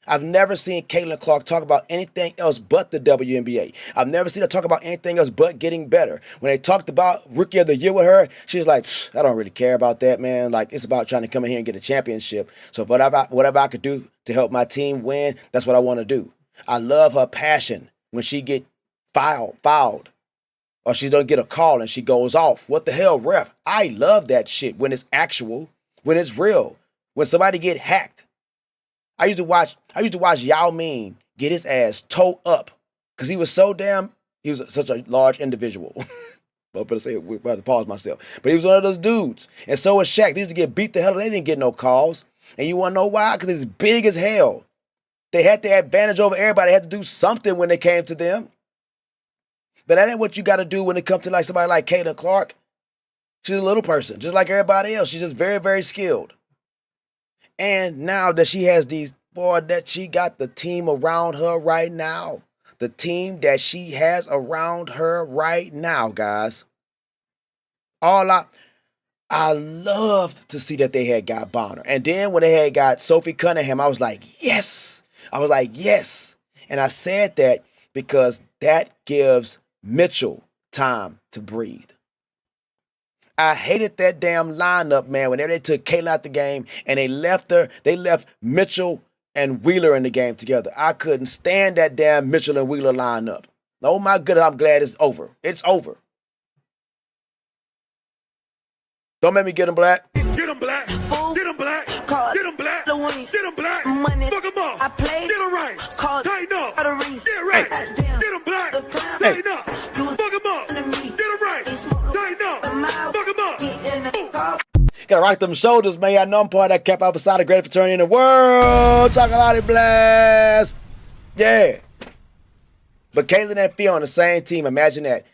I've never seen Caitlin Clark talk about anything else but the WNBA. I've never seen her talk about anything else but getting better. When they talked about Rookie of the Year with her, she was like, I don't really care about that, man. Like, it's about trying to come in here and get a championship. So whatever I could do to help my team win, that's what I want to do. I love her passion when she get fouled. Or she don't get a call and she goes off. What the hell, ref? I love that shit when it's actual, when it's real, when somebody get hacked. I used to watch Yao Ming get his ass towed up because he was such a large individual. I'm gonna say, we're about to pause myself. But he was one of those dudes. And so was Shaq. They used to get beat the hell. They didn't get no calls. And you wanna know why? Because he's big as hell. They had the advantage over everybody. They had to do something when it came to them. But that ain't what you got to do when it comes to like somebody like Caitlin Clark. She's a little person, just like everybody else. She's just very, very skilled. And now that she has that she got the team around her right now. The team that she has around her right now, guys. I loved to see that they had got Bonner. And then when they had got Sophie Cunningham, I was like, yes. And I said that because that gives Mitchell time to breathe. I hated that damn lineup, man. Whenever they took Caitlin out the game and they left Mitchell and Wheeler in the game together. I couldn't stand that damn Mitchell and Wheeler lineup. Oh my goodness, I'm glad it's over. It's over. Don't make me get him black. Get him black. Get him black. Get him black. Get him black. Fuck him up. Get him right. Tighten up. Get right. Get him black. Tighten up. Fuck him up. Get him right. Tighten up. Fuck him up. Gotta rock them shoulders, man. I know I'm part of that Kappa Alpha Psi, the greatest fraternity in the world. Chacalatee Plays. Yeah. But Caitlin and Fia on the same team. Imagine that.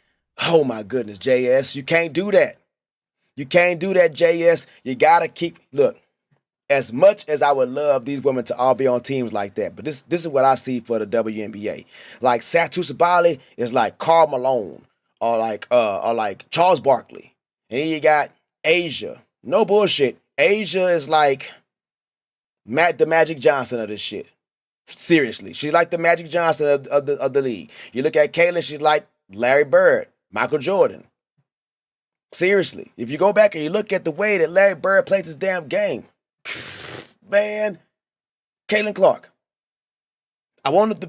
Oh my goodness, JS. You can't do that. You can't do that, JS. You gotta look, as much as I would love these women to all be on teams like that, but this is what I see for the WNBA. Like Satu Sabali is like Karl Malone or like Charles Barkley. And then you got Asia. No bullshit. Asia is like the Magic Johnson of this shit. Seriously. She's like the Magic Johnson of the league. You look at Caitlin, she's like Larry Bird, Michael Jordan. Seriously. If you go back and you look at the way that Larry Bird plays his damn game, man, Caitlin Clark. I want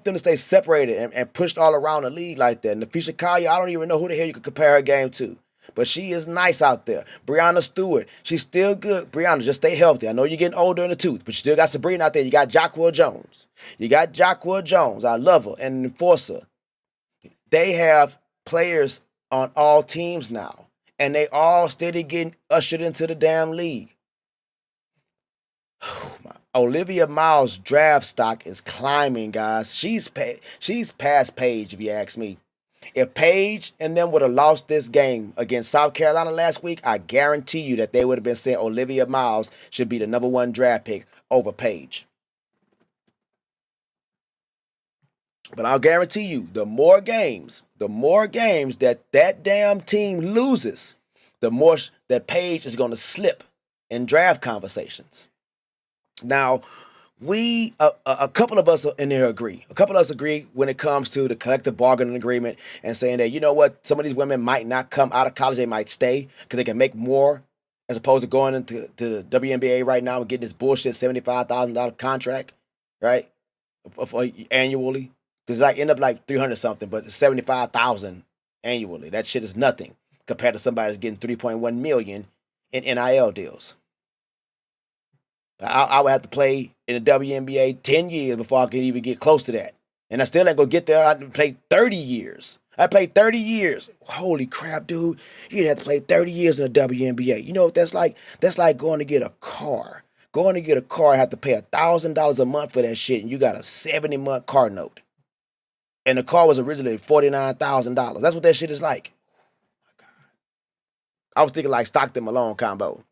them to stay separated and pushed all around the league like that. Nafisha Collier, I don't even know who the hell you could compare her game to. But she is nice out there. Breanna Stewart, she's still good. Breanna, just stay healthy. I know you're getting older in the tooth, but you still got Sabrina out there. You got Jacqua Jones. I love her. And Enforcer. They have players on all teams now. And they all steady getting ushered into the damn league. Olivia Miles' draft stock is climbing, guys. She's past Paige, if you ask me. If Paige and them would have lost this game against South Carolina last week, I guarantee you that they would have been saying Olivia Miles should be the #1 draft pick over Paige. But I'll guarantee you, the more games that damn team loses, the more that Paige is going to slip in draft conversations. Now, a couple of us in here agree. A couple of us agree when it comes to the collective bargaining agreement and saying that, you know what, some of these women might not come out of college. They might stay because they can make more as opposed to going into the WNBA right now and getting this bullshit $75,000 contract, right, for annually. Because I end up like 300 something, but it's 75,000 annually. That shit is nothing compared to somebody that's getting 3.1 million in NIL deals. I would have to play in the WNBA 10 years before I can even get close to that. And I still ain't gonna get there. I played 30 years. I played 30 years. Holy crap, dude. You'd have to play 30 years in the WNBA. You know what that's like? That's like going to get a car. going to get a car and have to pay $1,000 a month for that shit, and you got a 70-month car note. And the car was originally $49,000. That's what that shit is like. I was thinking like Stockton Malone combo.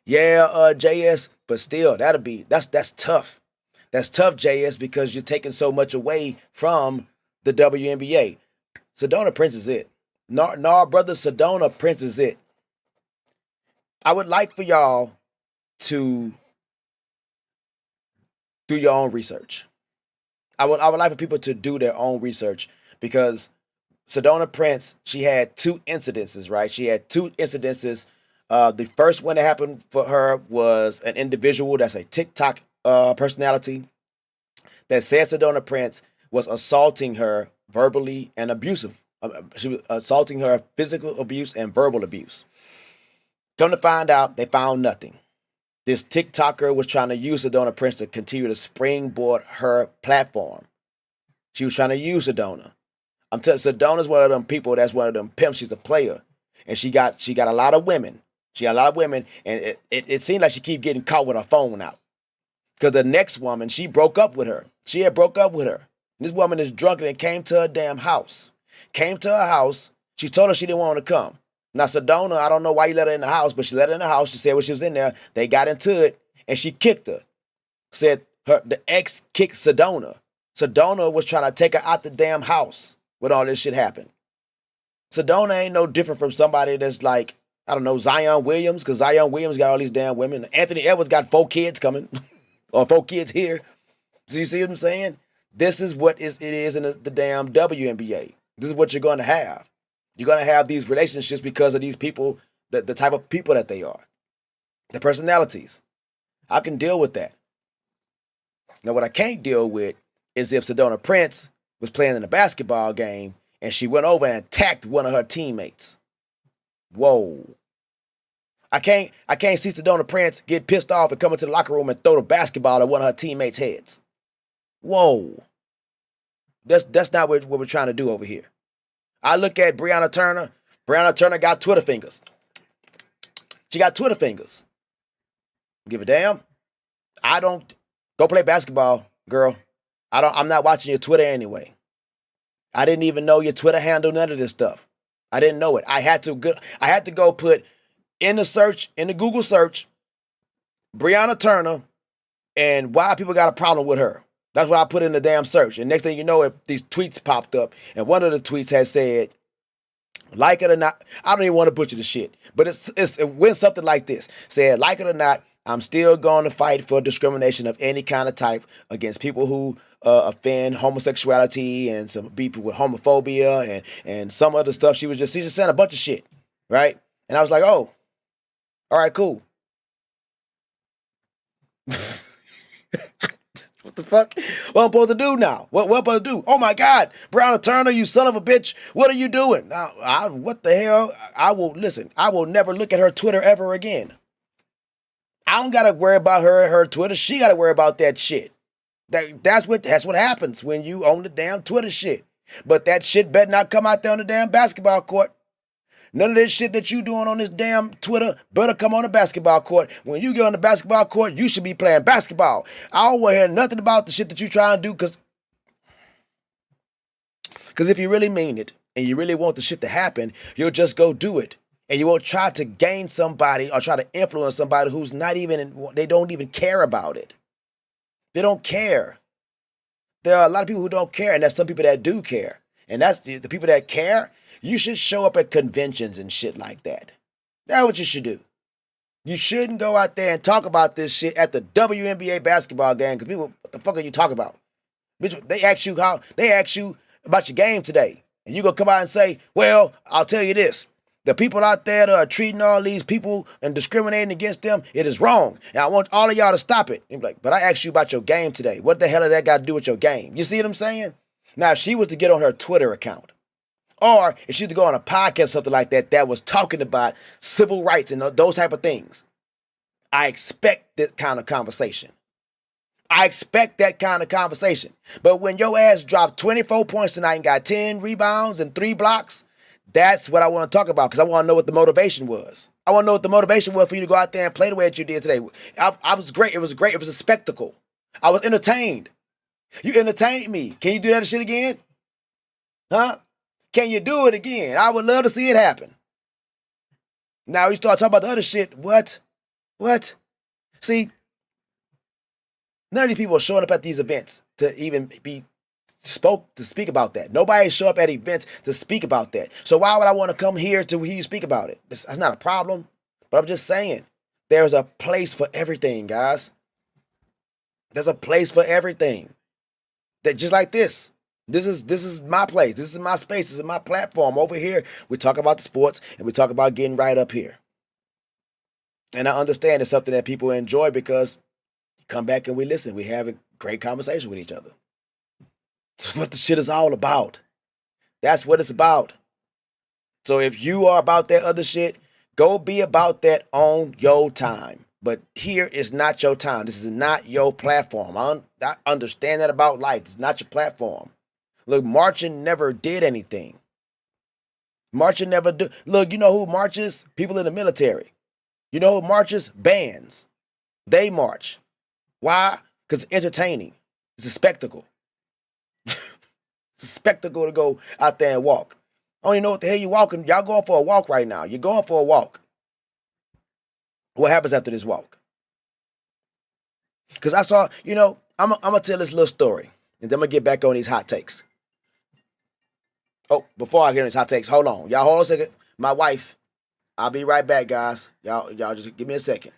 Yeah, JS, but still, that's tough. That's tough, JS, because you're taking so much away from the WNBA. Sedona Prince is it. No, brother, Sedona Prince is it. I would like for y'all to do your own research. I would like for people to do their own research, because Sedona Prince, she had 2 incidences, right? She had 2 incidences. The first one that happened for her was an individual that's a TikTok personality that said Sedona Prince was assaulting her verbally and abusive. She was assaulting her physical abuse and verbal abuse. Come to find out, they found nothing. This TikToker was trying to use Sedona Prince to continue to springboard her platform. She was trying to use Sedona. I'm telling you, Sedona's one of them people that's one of them pimps. She's a player. And she got a lot of women. She got a lot of women, and it seemed like she keep getting caught with her phone out. Because the next woman, she broke up with her. She had broke up with her. This woman is drunk and came to her damn house. Came to her house. She told her she didn't want to come. Now, Sedona, I don't know why you let her in the house, but she let her in the house. She said when she was in there, they got into it, and she kicked her. Said the ex kicked Sedona. Sedona was trying to take her out the damn house when all this shit happened. Sedona ain't no different from somebody that's like, I don't know, Zion Williams, because Zion Williams got all these damn women. Anthony Edwards got 4 kids coming, or 4 kids here. So you see what I'm saying? This is what it is in the damn WNBA. This is what you're going to have. You're going to have these relationships because of these people, the type of people that they are, the personalities. I can deal with that. Now, what I can't deal with is if Sedona Prince was playing in a basketball game and she went over and attacked one of her teammates. Whoa. I can't see Sedona Prince get pissed off and come into the locker room and throw the basketball at one of her teammates' heads. Whoa. That's not what we're trying to do over here. I look at Breonna Turner. Breonna Turner got Twitter fingers. She got Twitter fingers. Give a damn. I don't go play basketball, girl. I'm not watching your Twitter anyway. I didn't even know your Twitter handle, none of this stuff. I didn't know it. I had to go put in the Google search, Breonna Turner and why people got a problem with her. That's what I put in the damn search. And next thing you know, these tweets popped up. And one of the tweets had said, like it or not, I don't even want to butcher the shit, but it went something like this. Said, like it or not, I'm still going to fight for discrimination of any kind of type against people who offend homosexuality and some people with homophobia and some other stuff. She just saying a bunch of shit, right? And I was like, oh, all right, cool. What the fuck? What I'm supposed to do now? What I'm supposed to do? Oh my God, Breonna Turner, you son of a bitch! What are you doing? Now, what the hell? I will never look at her Twitter ever again. I don't gotta worry about her Twitter. She gotta worry about that shit. That's what happens when you own the damn Twitter shit. But that shit better not come out there on the damn basketball court. None of this shit that you doing on this damn Twitter better come on the basketball court. When you get on the basketball court, you should be playing basketball. I don't want to hear nothing about the shit that you trying to do, because if you really mean it and you really want the shit to happen, you'll just go do it. And you won't try to gain somebody or try to influence somebody who's not even, they don't even care about it. They don't care. There are a lot of people who don't care, and there's some people that do care. And that's the people that care. You should show up at conventions and shit like that. That's what you should do. You shouldn't go out there and talk about this shit at the WNBA basketball game, because people, what the fuck are you talking about? Bitch, they ask you about your game today. And you gonna come out and say, well, I'll tell you this. The people out there that are treating all these people and discriminating against them, it is wrong. And I want all of y'all to stop it. And be like, but I asked you about your game today. What the hell has that got to do with your game? You see what I'm saying? Now, if she was to get on her Twitter account, or if she was to go on a podcast or something like that was talking about civil rights and those type of things, I expect this kind of conversation. I expect that kind of conversation. But when your ass dropped 24 points tonight and got 10 rebounds and 3 blocks, that's what I want to talk about, because I want to know what the motivation was. I want to know what the motivation was for you to go out there and play the way that you did today. I was great. It was great. It was a spectacle. I was entertained. You entertained me. Can you do that shit again? Huh? Can you do it again? I would love to see it happen. Now you start talking about the other shit. What? See, none of these people are showing up at these events to even speak about that. Nobody show up at events to speak about that. So why would I want to come here to hear you speak about it? That's not a problem. But I'm just saying, there's a place for everything, guys. There's a place for everything. That just like this. This is my place. This is my space. This is my platform. Over here, we talk about the sports and we talk about getting right up here. And I understand it's something that people enjoy because you come back and we listen. We have a great conversation with each other. That's what the shit is all about. That's what it's about. So if you are about that other shit, go be about that on your time. But here is not your time. This is not your platform. I understand that about life. It's not your platform. Look, marching never did anything. Marching never do. Look, you know who marches? People in the military. You know who marches? Bands. They march. Why? Because it's entertaining. It's a spectacle. It's a spectacle to go out there and walk. I don't even know what the hell you're walking. Y'all going for a walk right now. You're going for a walk. What happens after this walk? Because I saw, I'm going to tell this little story. And then I'm going to get back on these hot takes. Oh, before I get on these hot takes, hold on. Y'all hold on a second. My wife, I'll be right back, guys. Y'all just give me a second.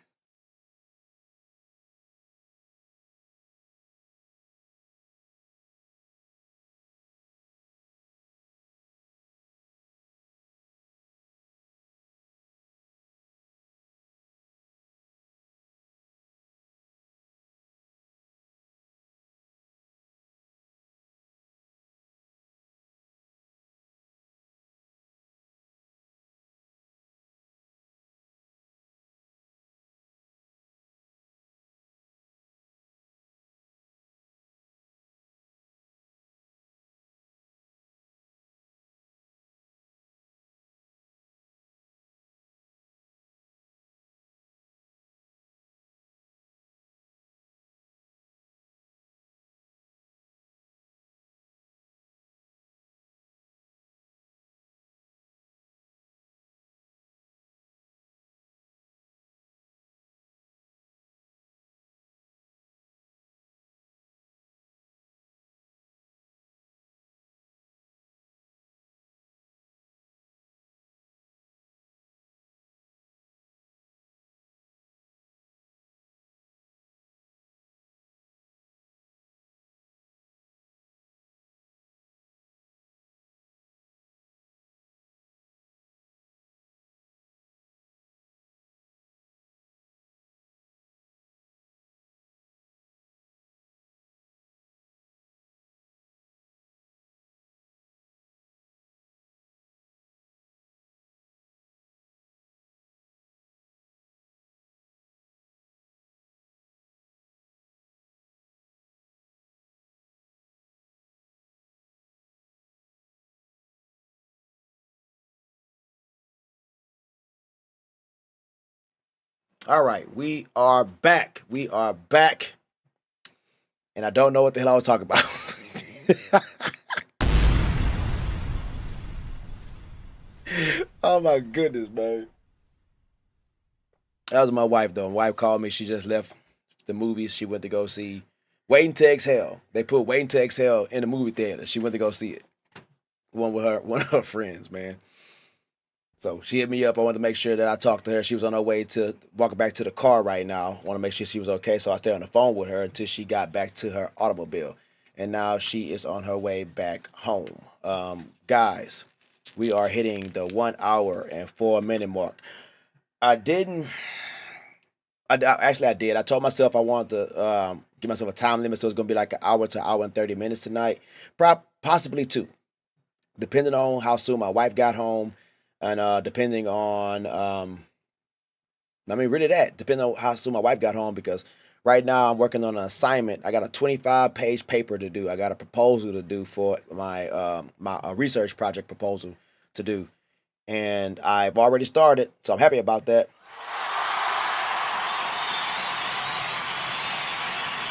All right, we are back. We are back. And I don't know what the hell I was talking about. Oh my goodness, man. That was my wife, though. My wife called me. She just left the movies. She went to go see Waiting to Exhale. They put Waiting to Exhale in the movie theater. She went to go see it. One of her friends, man. So she hit me up. I wanted to make sure that I talked to her. She was on her way to walking back to the car right now. I want to make sure she was okay. So I stayed on the phone with her until she got back to her automobile. And now she is on her way back home. Guys, we are hitting the 1 hour and 4 minute mark. I did. I told myself I wanted to give myself a time limit. So it's going to be like an hour to hour and 30 minutes tonight. Possibly two. Depending on how soon my wife got home. And depending on, depending on how soon my wife got home, because right now I'm working on an assignment. I got a 25-page paper to do. I got a proposal to do for my research project proposal to do. And I've already started, so I'm happy about that.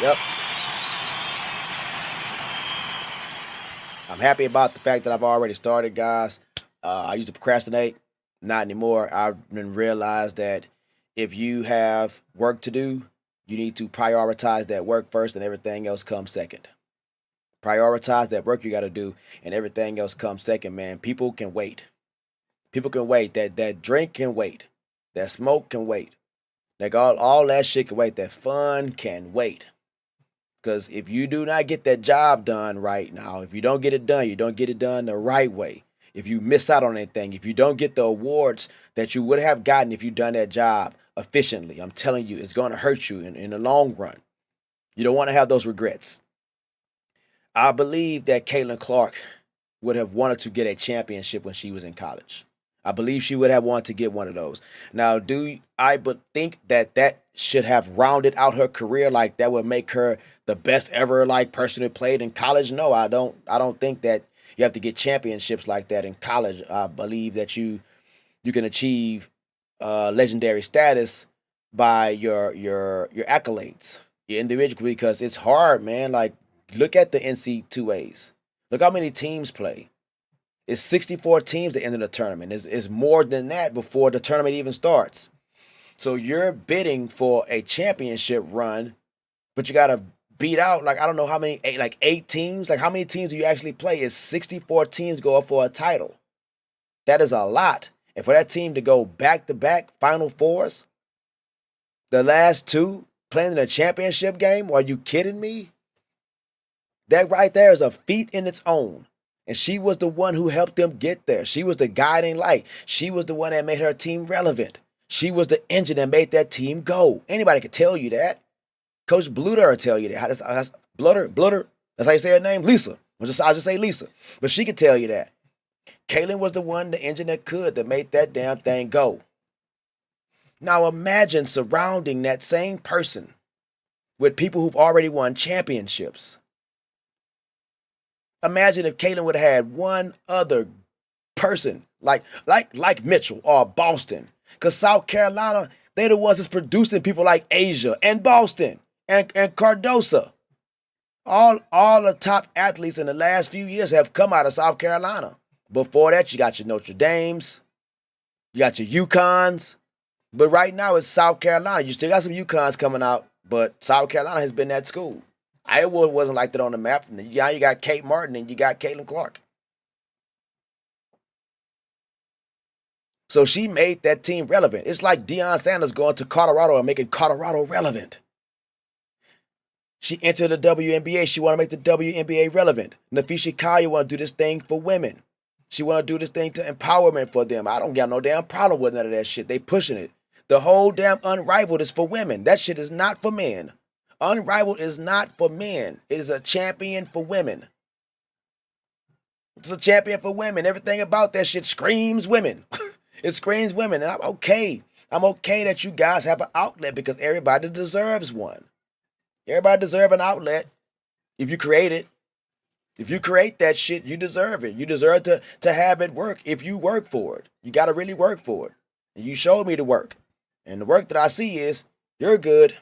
Yep. I'm happy about the fact that I've already started, guys. I used to procrastinate. Not anymore. I've been realized that if you have work to do, you need to prioritize that work first and everything else comes second. Prioritize that work you got to do and everything else comes second, man. People can wait. People can wait. That drink can wait. That smoke can wait. Like all that shit can wait. That fun can wait. Because if you do not get that job done right now, if you don't get it done, you don't get it done the right way. If you miss out on anything, if you don't get the awards that you would have gotten if you done that job efficiently, I'm telling you, it's going to hurt you in the long run. You don't want to have those regrets. I believe that Caitlin Clark would have wanted to get a championship when she was in college. I believe she would have wanted to get one of those. Now, do I think that should have rounded out her career, like that would make her the best ever like person who played in college? No, I don't. I don't think that you have to get championships like that in college. I believe that you can achieve legendary status by your accolades, your individual, because it's hard, man. Like, look at the NC2As. Look how many teams play. It's 64 teams at the end of the tournament. It's more than that before the tournament even starts. So you're bidding for a championship run, but you got to beat out, like, I don't know how many, eight teams. Like, how many teams do you actually play? It's 64 teams go up for a title. That is a lot. And for that team to go back-to-back Final Fours, the last two playing in a championship game, are you kidding me? That right there is a feat in its own. And she was the one who helped them get there. She was the guiding light. She was the one that made her team relevant. She was the engine that made that team go. Anybody could tell you that. Coach Bluder will tell you that. That's Bluder. That's how you say her name, Lisa. I'll just say Lisa. But she could tell you that. Caitlin was the one, the engine that made that damn thing go. Now imagine surrounding that same person with people who've already won championships. Imagine if Caitlin would have had one other person like Mitchell or Boston. Because South Carolina, they're the ones that's producing people like Asia and Boston and Cardosa. All the top athletes in the last few years have come out of South Carolina. Before that, you got your Notre Dames. You got your UConns. But right now, it's South Carolina. You still got some UConns coming out, but South Carolina has been that school. Iowa wasn't like that on the map. Now you got Kate Martin and you got Caitlin Clark. So she made that team relevant. It's like Deion Sanders going to Colorado and making Colorado relevant. She entered the WNBA. She want to make the WNBA relevant. Nafisha Collier want to do this thing for women. She want to do this thing to empowerment for them. I don't got no damn problem with none of that shit. They pushing it. The whole damn Unrivaled is for women. That shit is not for men. Unrivaled is not for men. It is a champion for women. It's a champion for women. Everything about that shit screams women. It screams women. And I'm okay. I'm okay that you guys have an outlet because everybody deserves one. Everybody deserves an outlet if you create it. If you create that shit, you deserve it. You deserve to have it work if you work for it. You got to really work for it. And you showed me the work. And the work that I see is you're good.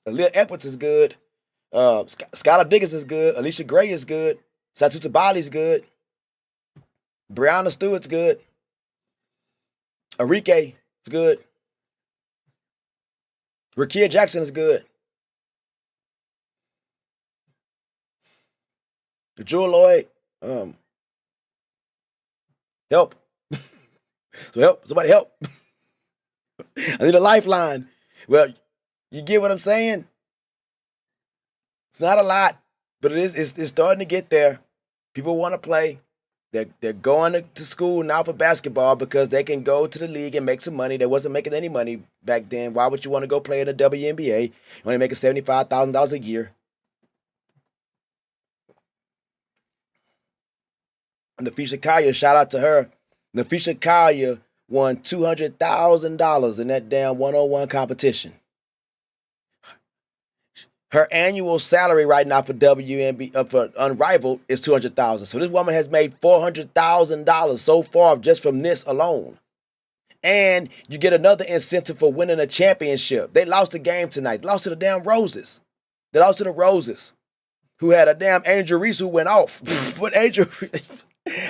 Aaliyah Edwards is good. Skylar Diggins is good. Alicia Gray is good. Satu Tabali is good. Brianna Stewart's good. Arike is good. Rakia Jackson is good. Jewel Lloyd, help. So help. Somebody help. I need a lifeline. Well, you get what I'm saying? It's not a lot, but it's starting to get there. People want to play. They're going to school now for basketball because they can go to the league and make some money. They wasn't making any money back then. Why would you want to go play in the WNBA? You're only making $75,000 a year. Nafisha Collier, shout out to her. Nafisha Collier won $200,000 in that damn one-on-one competition. Her annual salary right now for WNBA for Unrivaled is $200,000. So this woman has made $400,000 so far just from this alone. And you get another incentive for winning a championship. They lost the game tonight. They lost to the damn Roses. They lost to the Roses, who had a damn Angel Reese who went off. But Angel Reese,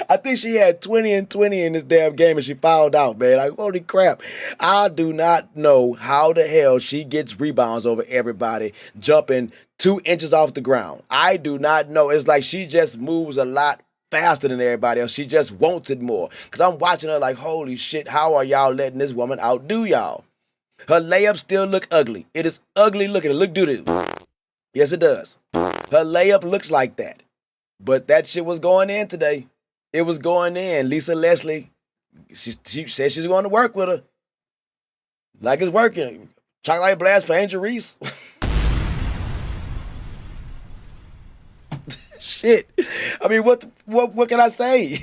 I think she had 20 and 20 in this damn game and she fouled out, man. Like, holy crap. I do not know how the hell she gets rebounds over everybody jumping 2 inches off the ground. I do not know. It's like she just moves a lot faster than everybody else. She just wants it more. Because I'm watching her like, holy shit, how are y'all letting this woman outdo y'all? Her layups still look ugly. It is ugly looking. It look doo-doo. Yes, it does. Her layup looks like that. But that shit was going in today. It was going in. Lisa Leslie, she said she's going to work with her. Like it's working. Chocolate blast for Angel Reese. Shit. I mean, what can I say?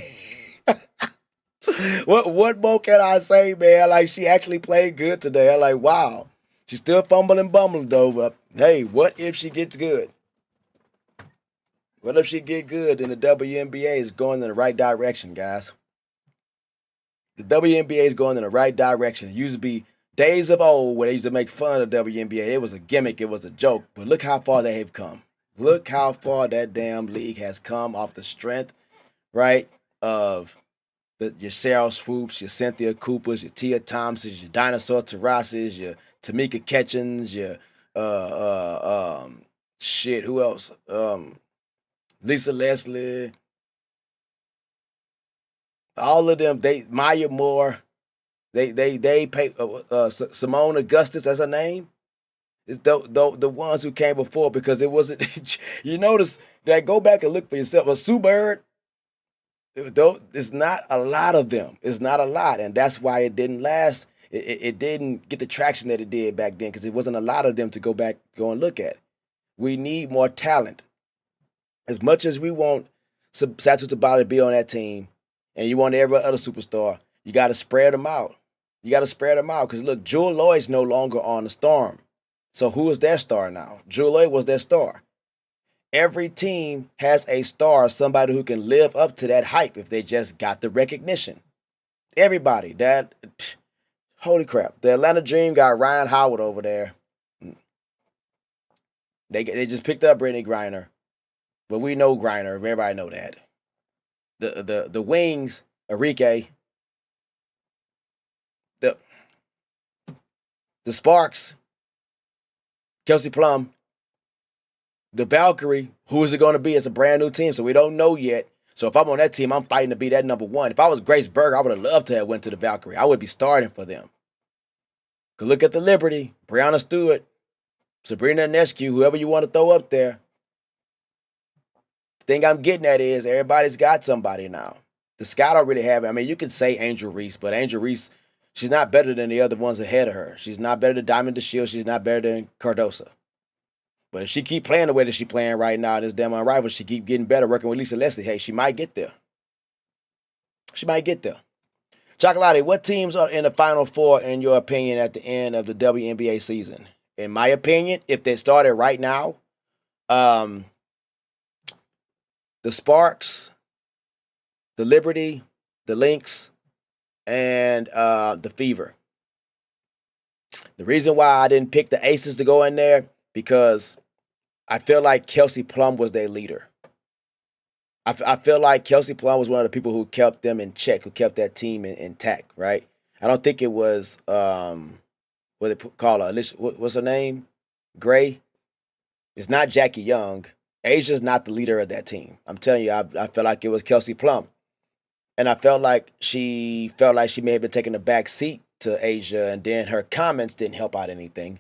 What more can I say, man? Like, she actually played good today. I'm like, wow. She's still fumbling, bumbling, though. But, hey, what if she gets good? What if she get good? Then the WNBA is going in the right direction, guys. The WNBA is going in the right direction. It used to be days of old where they used to make fun of the WNBA. It was a gimmick. It was a joke. But look how far they have come. Look how far that damn league has come off the strength, right, of your Sarah Swoops, your Cynthia Coopers, your Tia Thompsons, your Dinosaur Terraces, your Tamika Catchins, your shit, who else? Lisa Leslie. All of them, Maya Moore, they pay Simone Augustus, that's her name. It's the ones who came before, because it wasn't. You notice that, go back and look for yourself. A Sue Bird, it's not a lot of them. It's not a lot, and that's why it didn't last. It didn't get the traction that it did back then, because it wasn't a lot of them to go and look at. We need more talent. As much as we want Satu Tabata to be on that team, and you want every other superstar, you got to spread them out. You got to spread them out, because look, Jewel Lloyd's no longer on the Storm. So who is their star now? Jewel Lloyd was their star. Every team has a star, somebody who can live up to that hype if they just got the recognition. Everybody. Holy crap. The Atlanta Dream got Ryan Howard over there. They just picked up Brittany Griner. But we know Griner. Everybody know that. The Wings, Enrique. The Sparks, Kelsey Plum. The Valkyrie, who is it going to be? It's a brand new team, so we don't know yet. So if I'm on that team, I'm fighting to be that number one. If I was Grace Berger, I would have loved to have went to the Valkyrie. I would be starting for them. Because look at the Liberty, Brianna Stewart, Sabrina Ionescu, whoever you want to throw up there. The thing I'm getting at is everybody's got somebody now. The Sky don't really have it. I mean, you can say Angel Reese, but Angel Reese, she's not better than the other ones ahead of her. She's not better than Diamond DeShield. She's not better than Cardosa. But if she keep playing the way that she's playing right now, this damn unrivaled, she keep getting better, working with Lisa Leslie, hey, she might get there. She might get there. Chacalatee, what teams are in the Final Four, in your opinion, at the end of the WNBA season? In my opinion, if they started right now, the Sparks, the Liberty, the Lynx, and the Fever. The reason why I didn't pick the Aces to go in there, because I feel like Kelsey Plum was their leader. I feel like Kelsey Plum was one of the people who kept them in check, who kept that team intact, right? I don't think it was, what they call her, what's her name? Gray. It's not Jackie Young. Asia's not the leader of that team. I'm telling you, I felt like it was Kelsey Plum. And I felt like she may have been taking a back seat to Asia, and then her comments didn't help out anything.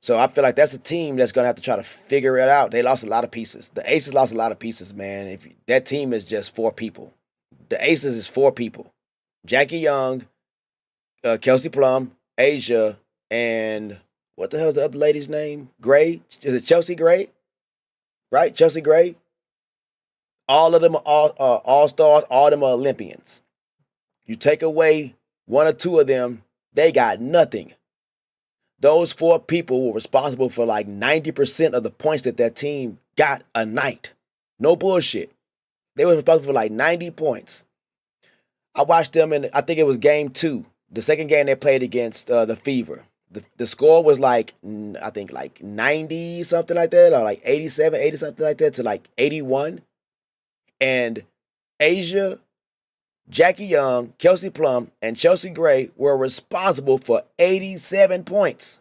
So I feel like that's a team that's going to have to try to figure it out. They lost a lot of pieces. The Aces lost a lot of pieces, man. That team is just 4 people. The Aces is 4 people. Jackie Young, Kelsey Plum, Asia, and what the hell is the other lady's name? Gray? Is it Chelsea Gray? Right? Chelsea Gray? All of them are all-stars. All of them are Olympians. You take away 1 or 2 of them, they got nothing. Those 4 people were responsible for like 90% of the points that team got a night. No bullshit. They were responsible for like 90 points. I watched them in, I think it was game 2. The second game they played against the Fever. The score was like, I think like 90 something like that, or like 87, 80 something like that to like 81. And Asia, Jackie Young, Kelsey Plum, and Chelsea Gray were responsible for 87 points.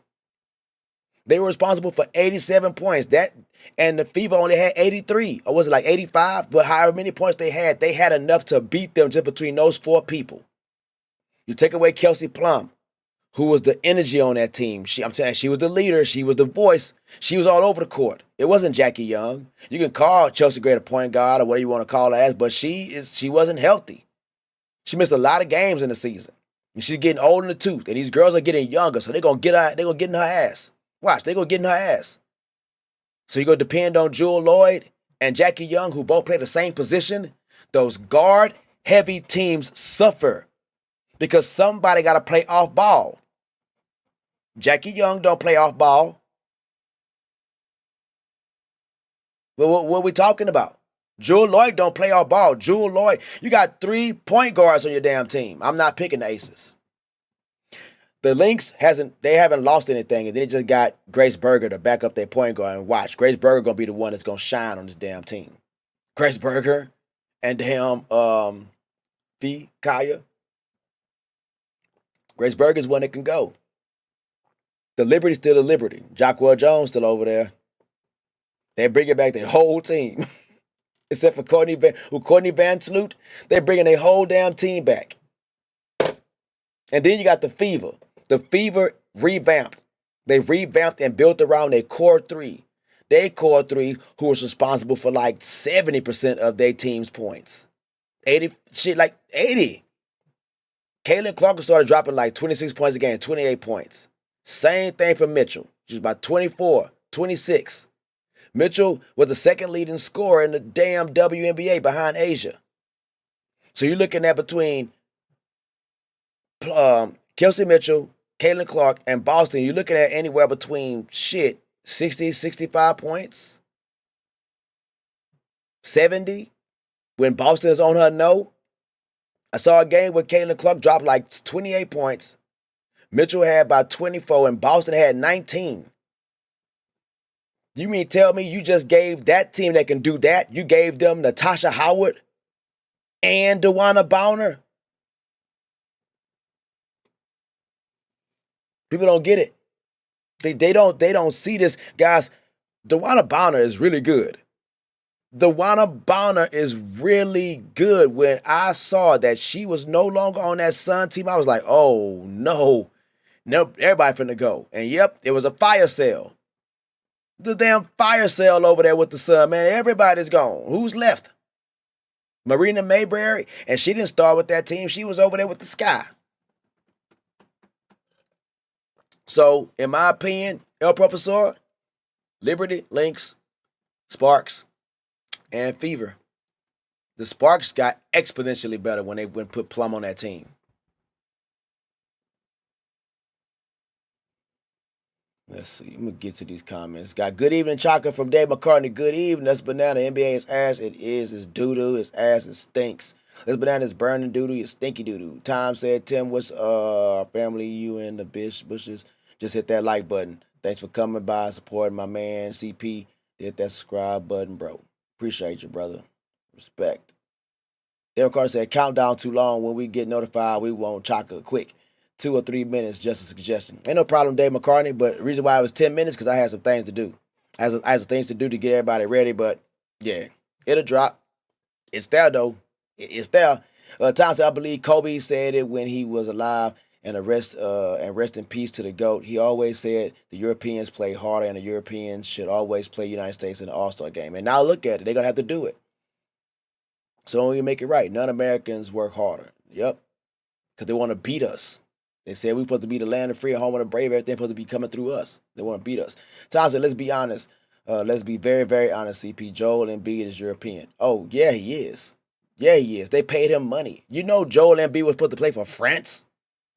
They were responsible for 87 points. And the Fever only had 83, or was it like 85? But however many points they had enough to beat them just between those 4 people. You take away Kelsey Plum, who was the energy on that team. I'm telling you, she was the leader. She was the voice. She was all over the court. It wasn't Jackie Young. You can call Chelsea Gray a point guard or whatever you want to call her as, but she wasn't healthy. She missed a lot of games in the season. And she's getting old in the tooth. And these girls are getting younger, so they're gonna get in her ass. Watch, they're gonna get in her ass. So you're gonna depend on Jewel Lloyd and Jackie Young, who both play the same position. Those guard-heavy teams suffer because somebody gotta play off ball. Jackie Young don't play off ball. What are we talking about? Jewel Lloyd don't play off ball. Jewel Lloyd, you got 3 point guards on your damn team. I'm not picking the Aces. The Lynx haven't lost anything, and then it just got Grace Berger to back up their point guard. And watch, Grace Berger gonna be the one that's gonna shine on this damn team. Grace Berger and damn Fee Kaya. Grace Berger is one that can go. The Liberty's still the Liberty. Jacquel Jones still over there. They bringing back their whole team. Except for Courtney Van Sloot, they're bringing their whole damn team back. And then you got the Fever. The Fever revamped. They revamped and built around their core 3. Their core 3 who was responsible for like 70% of their team's points. 80. Caitlin Clark started dropping like 26 points a game, 28 points. Same thing for Mitchell. She was about 24, 26. Mitchell was the second leading scorer in the damn WNBA behind Asia. So you're looking at between Kelsey Mitchell, Caitlin Clark, and Boston, you're looking at anywhere between 60, 65 points. 70 when Boston is on her no. I saw a game where Caitlin Clark dropped like 28 points. Mitchell had about 24 and Boston had 19. You mean tell me you just gave that team that can do that, you gave them Natasha Howard and DeWanna Bonner? People don't get it. They don't see this. Guys, DeWanna Bonner is really good. DeWanna Bonner is really good. When I saw that she was no longer on that Sun team, I was like, oh, no. Nope, everybody finna go. And yep, it was a fire sale. The damn fire sale over there with the Sun, man. Everybody's gone. Who's left? Marina Mayberry, and she didn't start with that team. She was over there with the Sky. So, in my opinion, El Professor, Liberty, Lynx, Sparks, and Fever. The Sparks got exponentially better when they put Plum on that team. Let's see. I'm going to get to these comments. Got good evening, Chaka from Dave McCartney. Good evening. That's banana. NBA is ass. It is. It's doo-doo. It's ass. It stinks. This banana is burning doo-doo. It's stinky doo-doo. Tom said, Tim, what's family? You and the bushes. Just hit that like button. Thanks for coming by, supporting my man, CP. Hit that subscribe button, bro. Appreciate you, brother. Respect. Derek Carter said, countdown too long. When we get notified, we want Chaka quick. 2 or 3 minutes, just a suggestion. Ain't no problem, Dave McCartney, but the reason why it was 10 minutes because I had some things to do. I had some things to do to get everybody ready, but yeah, it'll drop. It's there, though. It's there. Tom said, I believe Kobe said it when he was alive, and rest in peace to the GOAT. He always said the Europeans play harder, and the Europeans should always play United States in the All-Star game. And now look at it. They're going to have to do it. So we make it right. None Americans work harder. Yep. Because they want to beat us. They said we're supposed to be the land of free and home of the brave. Everything's supposed to be coming through us. They want to beat us. Tom said, let's be honest. Let's be very, very honest, CP. Joel Embiid is European. Oh, yeah, he is. Yeah, he is. They paid him money. You know Joel Embiid was supposed to play for France?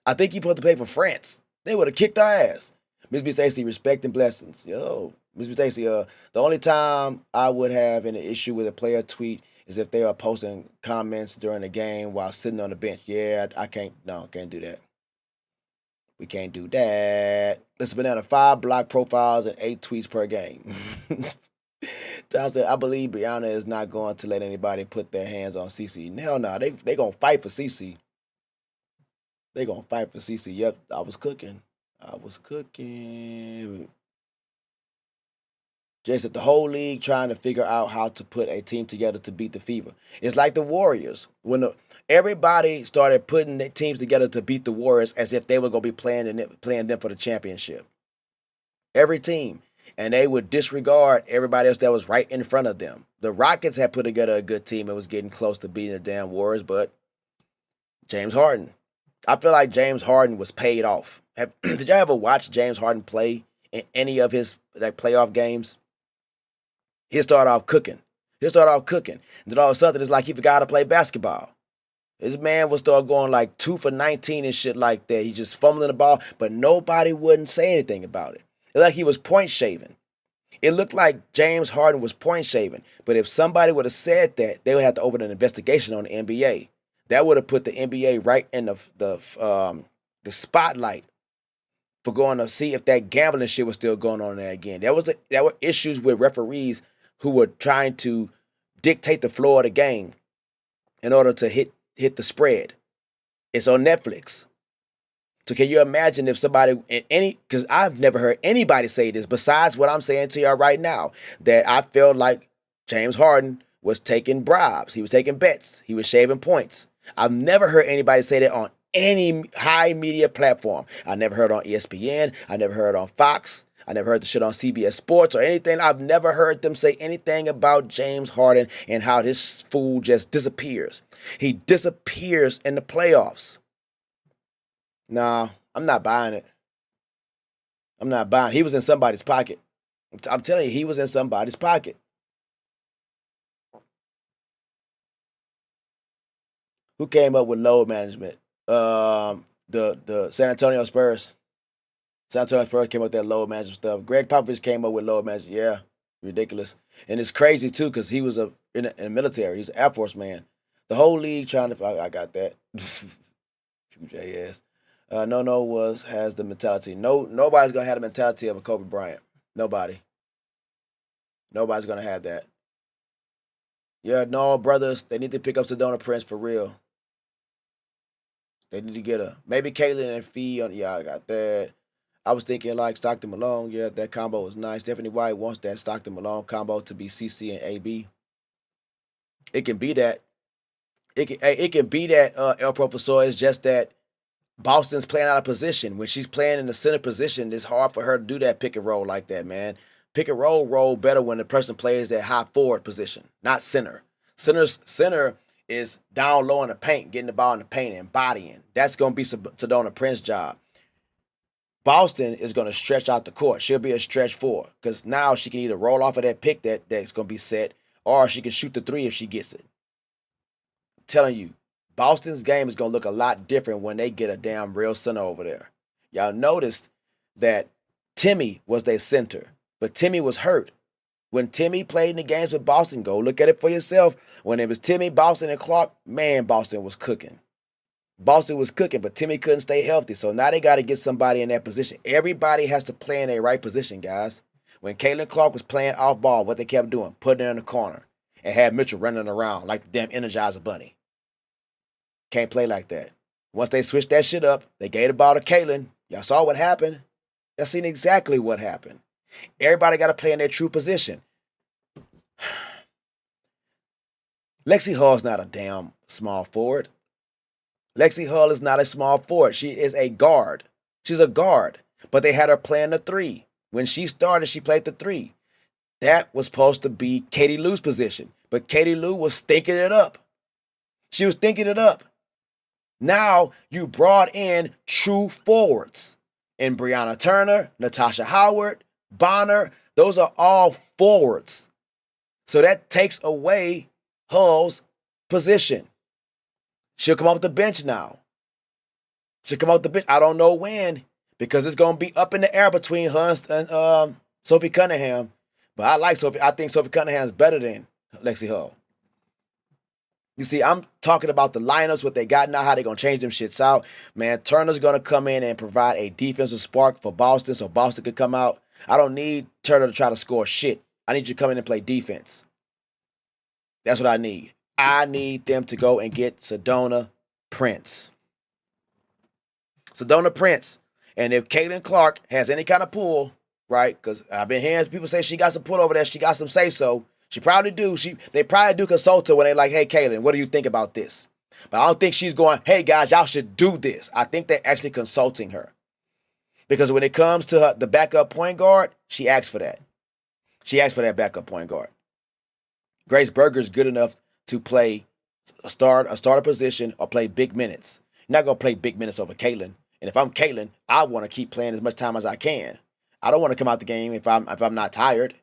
I think he supposed to play for France. They would have kicked our ass. Miss B. Stacy, respect and blessings. Yo, Ms. Stacy, the only time I would have an issue with a player tweet is if they are posting comments during the game while sitting on the bench. Yeah, I can't. No, can't do that. We can't do that. Listen, Banana, 5 block profiles and 8 tweets per game. Tom said, I believe Brianna is not going to let anybody put their hands on CC. Hell no, they gonna fight for CC. They gonna fight for CC. Yep, I was cooking. Jay said the whole league trying to figure out how to put a team together to beat the Fever. It's like the Warriors. Everybody started putting their teams together to beat the Warriors as if they were going to be playing them for the championship. Every team. And they would disregard everybody else that was right in front of them. The Rockets had put together a good team and was getting close to beating the damn Warriors, but James Harden. I feel like James Harden was paid off. Did y'all ever watch James Harden play in any of his playoff games? He started off cooking. And then all of a sudden, it's like he forgot to play basketball. This man would start going like 2 for 19 and shit like that. He just fumbling the ball, but nobody wouldn't say anything about it. It's like he was point shaving. It looked like James Harden was point shaving. But if somebody would have said that, they would have to open an investigation on the NBA. That would have put the NBA right in the spotlight for going to see if that gambling shit was still going on there again. There were issues with referees who were trying to dictate the flow of the game in order to hit the spread. It's on Netflix. So can you imagine if somebody because I've never heard anybody say this besides what I'm saying to y'all right now, that I felt like James Harden was taking bribes. He was taking bets. He was shaving points. I've never heard anybody say that on any high media platform. I never heard on ESPN. I never heard on Fox. I never heard the shit on CBS Sports or anything. I've never heard them say anything about James Harden and how this fool just disappears. He disappears in the playoffs. Nah, I'm not buying it. He was in somebody's pocket. I'm telling you, he was in somebody's pocket. Who came up with load management? The San Antonio Spurs. San Antonio Spurs came up with that load management stuff. Greg Popovich came up with load management. Yeah, ridiculous. And it's crazy, too, because he was in the military. He's an Air Force man. The whole league trying to... I got that. JS. has the mentality. Nobody's going to have the mentality of a Kobe Bryant. Nobody's going to have that. Yeah, no, brothers, they need to pick up Sedona Prince for real. They need to get her. Maybe Caitlin and Fee. Yeah, I got that. I was thinking like Stockton Malone. Yeah, that combo was nice. Stephanie White wants that Stockton Malone combo to be CC and AB. It can be that. It can be that El Professor. It's just that Boston's playing out of position. When she's playing in the center position, it's hard for her to do that pick and roll like that, man. Pick and roll better when the person plays that high forward position, not center. Center is down low in the paint, getting the ball in the paint and bodying. That's going to be Sedona Prince's job. Boston is going to stretch out the court. She'll be a stretch four because now she can either roll off of that pick that's going to be set or she can shoot the three if she gets it. I'm telling you, Boston's game is going to look a lot different when they get a damn real center over there. Y'all noticed that Timmy was their center, but Timmy was hurt. When Timmy played in the games with Boston, go look at it for yourself. When it was Timmy, Boston, and Clark, man, Boston was cooking. Boston was cooking, but Timmy couldn't stay healthy. So now they got to get somebody in that position. Everybody has to play in their right position, guys. When Caitlin Clark was playing off ball, what they kept doing, putting her in the corner and had Mitchell running around like the damn Energizer Bunny. Can't play like that. Once they switched that shit up, they gave the ball to Caitlin. Y'all saw what happened. Y'all seen exactly what happened. Everybody got to play in their true position. Lexi Hall's not a damn small forward. Lexi Hull is not a small forward. She is a guard. She's a guard. But they had her playing the three. When she started, she played the three. That was supposed to be Katie Lou's position. But Katie Lou was stinking it up. She was stinking it up. Now you brought in true forwards. And Brianna Turner, Natasha Howard, Bonner, those are all forwards. So that takes away Hull's position. She'll come off the bench now. She'll come off the bench. I don't know when, because it's going to be up in the air between her and Sophie Cunningham, but I like Sophie. I think Sophie Cunningham is better than Lexi Hull. You see, I'm talking about the lineups, what they got now, how they going to change them shits out. Man, Turner's going to come in and provide a defensive spark for Boston so Boston could come out. I don't need Turner to try to score shit. I need you to come in and play defense. That's what I need. I need them to go and get Sedona Prince. Sedona Prince. And if Caitlin Clark has any kind of pull, right, because I've been hearing people say she got some pull over there, she got some say-so. She probably do. They probably do consult her when they're like, hey, Caitlin, what do you think about this? But I don't think she's going, hey, guys, y'all should do this. I think they're actually consulting her. Because when it comes to the backup point guard, she asks for that. She asks for that backup point guard. Grace Berger is good enough to play a starter position or play big minutes. You're not going to play big minutes over Caitlin. And if I'm Caitlin, I want to keep playing as much time as I can. I don't want to come out the game if I'm not tired.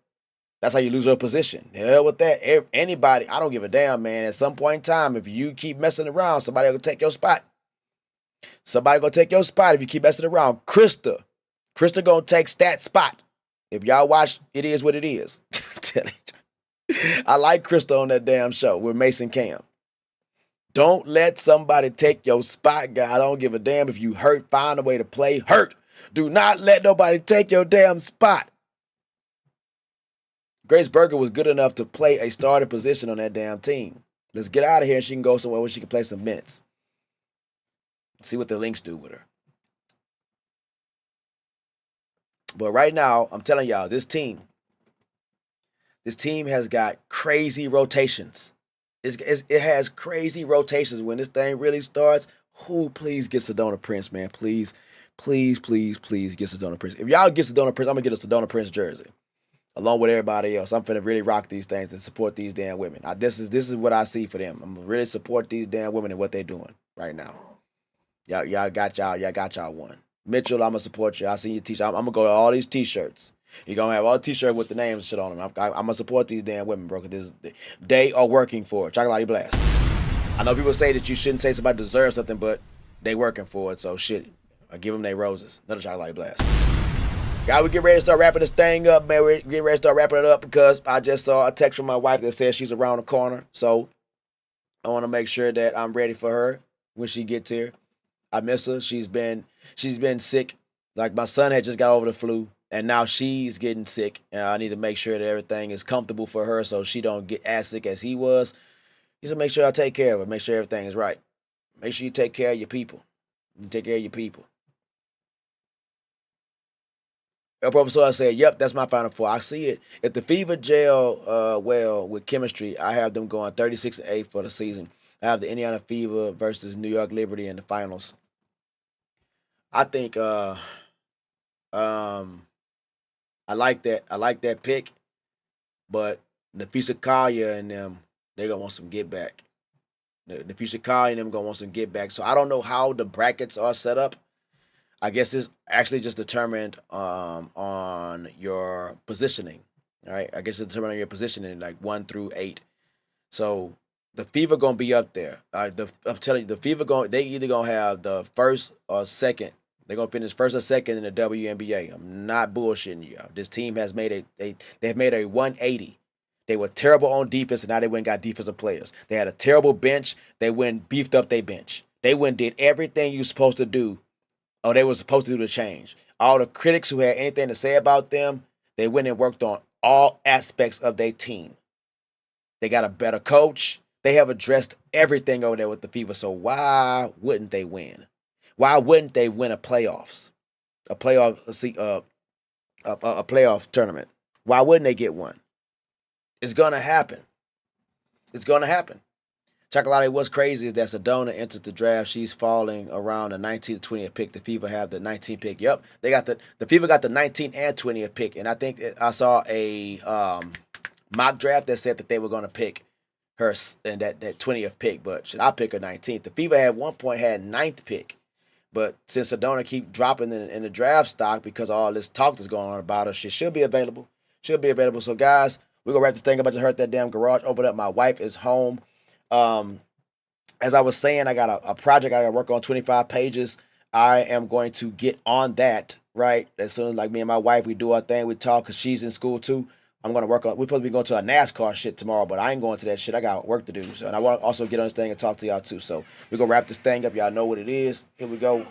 That's how you lose your position. The hell with that. Anybody, I don't give a damn, man. At some point in time, if you keep messing around, somebody will take your spot. Somebody going to take your spot if you keep messing around. Krista going to take Stat's spot. If y'all watch It Is What It Is. I like Krista on that damn show with Mason Cam. Don't let somebody take your spot, guy. I don't give a damn if you hurt. Find a way to play hurt. Do not let nobody take your damn spot. Grace Berger was good enough to play a starter position on that damn team. Let's get out of here and she can go somewhere where she can play some minutes. See what the Lynx do with her. But right now, I'm telling y'all, this team has got crazy rotations. It has crazy rotations. When this thing really starts, please get Sedona Prince, man. Please get Sedona Prince. If y'all get Sedona Prince, I'm going to get a Sedona Prince jersey. Along with everybody else. I'm finna really rock these things and support these damn women. This is what I see for them. I'm gonna really support these damn women and what they're doing right now. Y'all got y'all one. Mitchell, I'm gonna support you. I see your t-shirt. I'm gonna go to all these t-shirts. You're gonna have all the t-shirts with the names and shit on them. I'm gonna support these damn women, bro. Because they are working for it. Chacalatee Blast. I know people say that you shouldn't say somebody deserves something, but they working for it. So shit, I give them their roses. Another Chacalatee Blast. Guys, we get ready to start wrapping this thing up, man. We're getting ready to start wrapping it up because I just saw a text from my wife that says she's around the corner. So I want to make sure that I'm ready for her when she gets here. I miss her. She's been sick. Like my son had just got over the flu, and now she's getting sick. And I need to make sure that everything is comfortable for her so she don't get as sick as he was. Just make sure I take care of her. Make sure everything is right. Make sure you take care of your people. You take care of your people. El Professor said, yep, that's my Final Four. I see it. If the Fever gel well with chemistry, I have them going 36-8 for the season. I have the Indiana Fever versus New York Liberty in the finals. I think I like that. I like that pick, but Nafisa Kaya and them, they're gonna want some get back. Nafisa Kaya and them gonna want some get back. So I don't know how the brackets are set up. I guess it's actually just determined on your positioning, right? I guess it's determined on your positioning, like 1 through 8. So the Fever gonna be up there. I'm telling you, the Fever they either gonna have the first or second. They're gonna finish first or second in the WNBA. I'm not bullshitting you. This team has made they've made a 180. They were terrible on defense, and now they went and got defensive players. They had a terrible bench. They went beefed up their bench. They went and did everything you're supposed to do. Oh, they were supposed to do the change. All the critics who had anything to say about them, they went and worked on all aspects of their team. They got a better coach. They have addressed everything over there with the Fever. So why wouldn't they win? Why wouldn't they win a playoff tournament? Why wouldn't they get one? It's gonna happen. It's gonna happen. Chacalatee, what's crazy is that Sedona enters the draft. She's falling around the 19th, 20th pick. The Fever have the 19th pick. Yep, they got the Fever got the 19th and 20th pick. And I think I saw a mock draft that said that they were going to pick her in that 20th pick. But should I pick her 19th? The Fever at one point had 9th pick. But since Sedona keep dropping in the draft stock because all this talk that's going on about her, she should be available. Should be available. So guys, we're gonna wrap this thing up. I just heard that damn garage open up. My wife is home. As I was saying, I got a project I got to work on, 25 pages. I am going to get on that right? As soon as like me and my wife, we do our thing, we talk because she's in school too. I'm gonna work on. We're supposed to be going to a NASCAR shit tomorrow, but I ain't going to that shit. I got work to do. So, and I want to also get on this thing and talk to y'all too. So we're gonna wrap this thing up. Y'all know what it is. Here we go.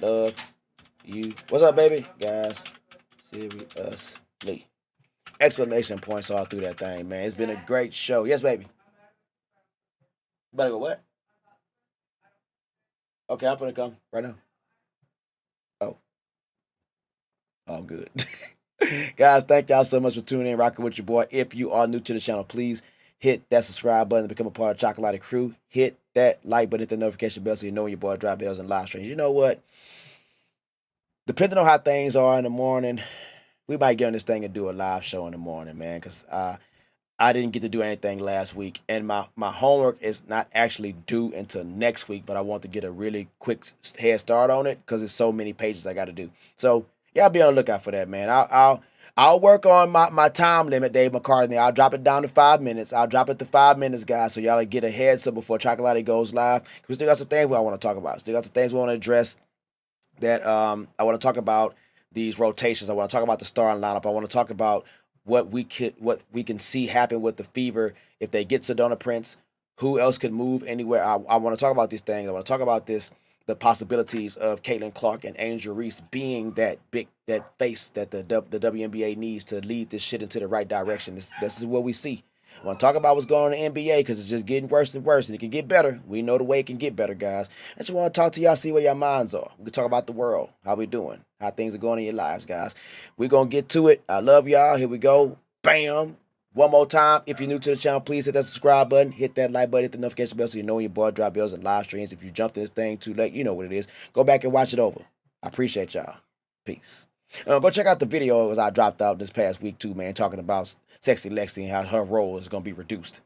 Love you. What's up, baby? Guys, seriously. Exclamation points all through that thing, man. It's been a great show. Yes, baby. Better go what? Okay, I'm gonna come right now. Oh, all good. Guys, thank y'all so much for tuning in, rocking with your boy. If you are new to the channel, please hit that subscribe button to become a part of Chacalatee crew. Hit that like button, hit the notification bell so you know when your boy drop videos and live streams. You know what? Depending on how things are in the morning, we might get on this thing and do a live show in the morning, man, because I didn't get to do anything last week, and my homework is not actually due until next week, but I want to get a really quick head start on it because there's so many pages I got to do. So yeah, I'll be on the lookout for that, man. I'll work on my time limit, Dave McCartney. I'll drop it down to 5 minutes. I'll drop it to 5 minutes, guys, so y'all get a heads up before Chacalatee goes live. We still got some things I want to talk about. Still got some things we want to address that I want to talk about these rotations. I want to talk about the starting lineup. I want to talk about what we can see happen with the Fever if they get Sedona Prince. Who else could move anywhere? I want to talk about these things. I want to talk about the possibilities of Caitlin Clark and Angel Reese being that face that the WNBA needs to lead this shit into the right direction. This is what we see. I want to talk about what's going on in the NBA because it's just getting worse and worse, and it can get better. We know the way it can get better, guys. I just want to talk to y'all, see where your minds are. We can talk about the world, how we doing, how things are going in your lives, guys. We're going to get to it. I love y'all. Here we go. Bam. One more time. If you're new to the channel, please hit that subscribe button, hit that like button, hit the notification bell so you know when your boy drop videos and live streams. If you jumped in this thing too late, you know what it is. Go back and watch it over. I appreciate y'all. Peace. Go check out the video as I dropped out this past week too, man, talking about Sexy Lexi and how her role is going to be reduced.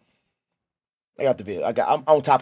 I got the video. I'm on top of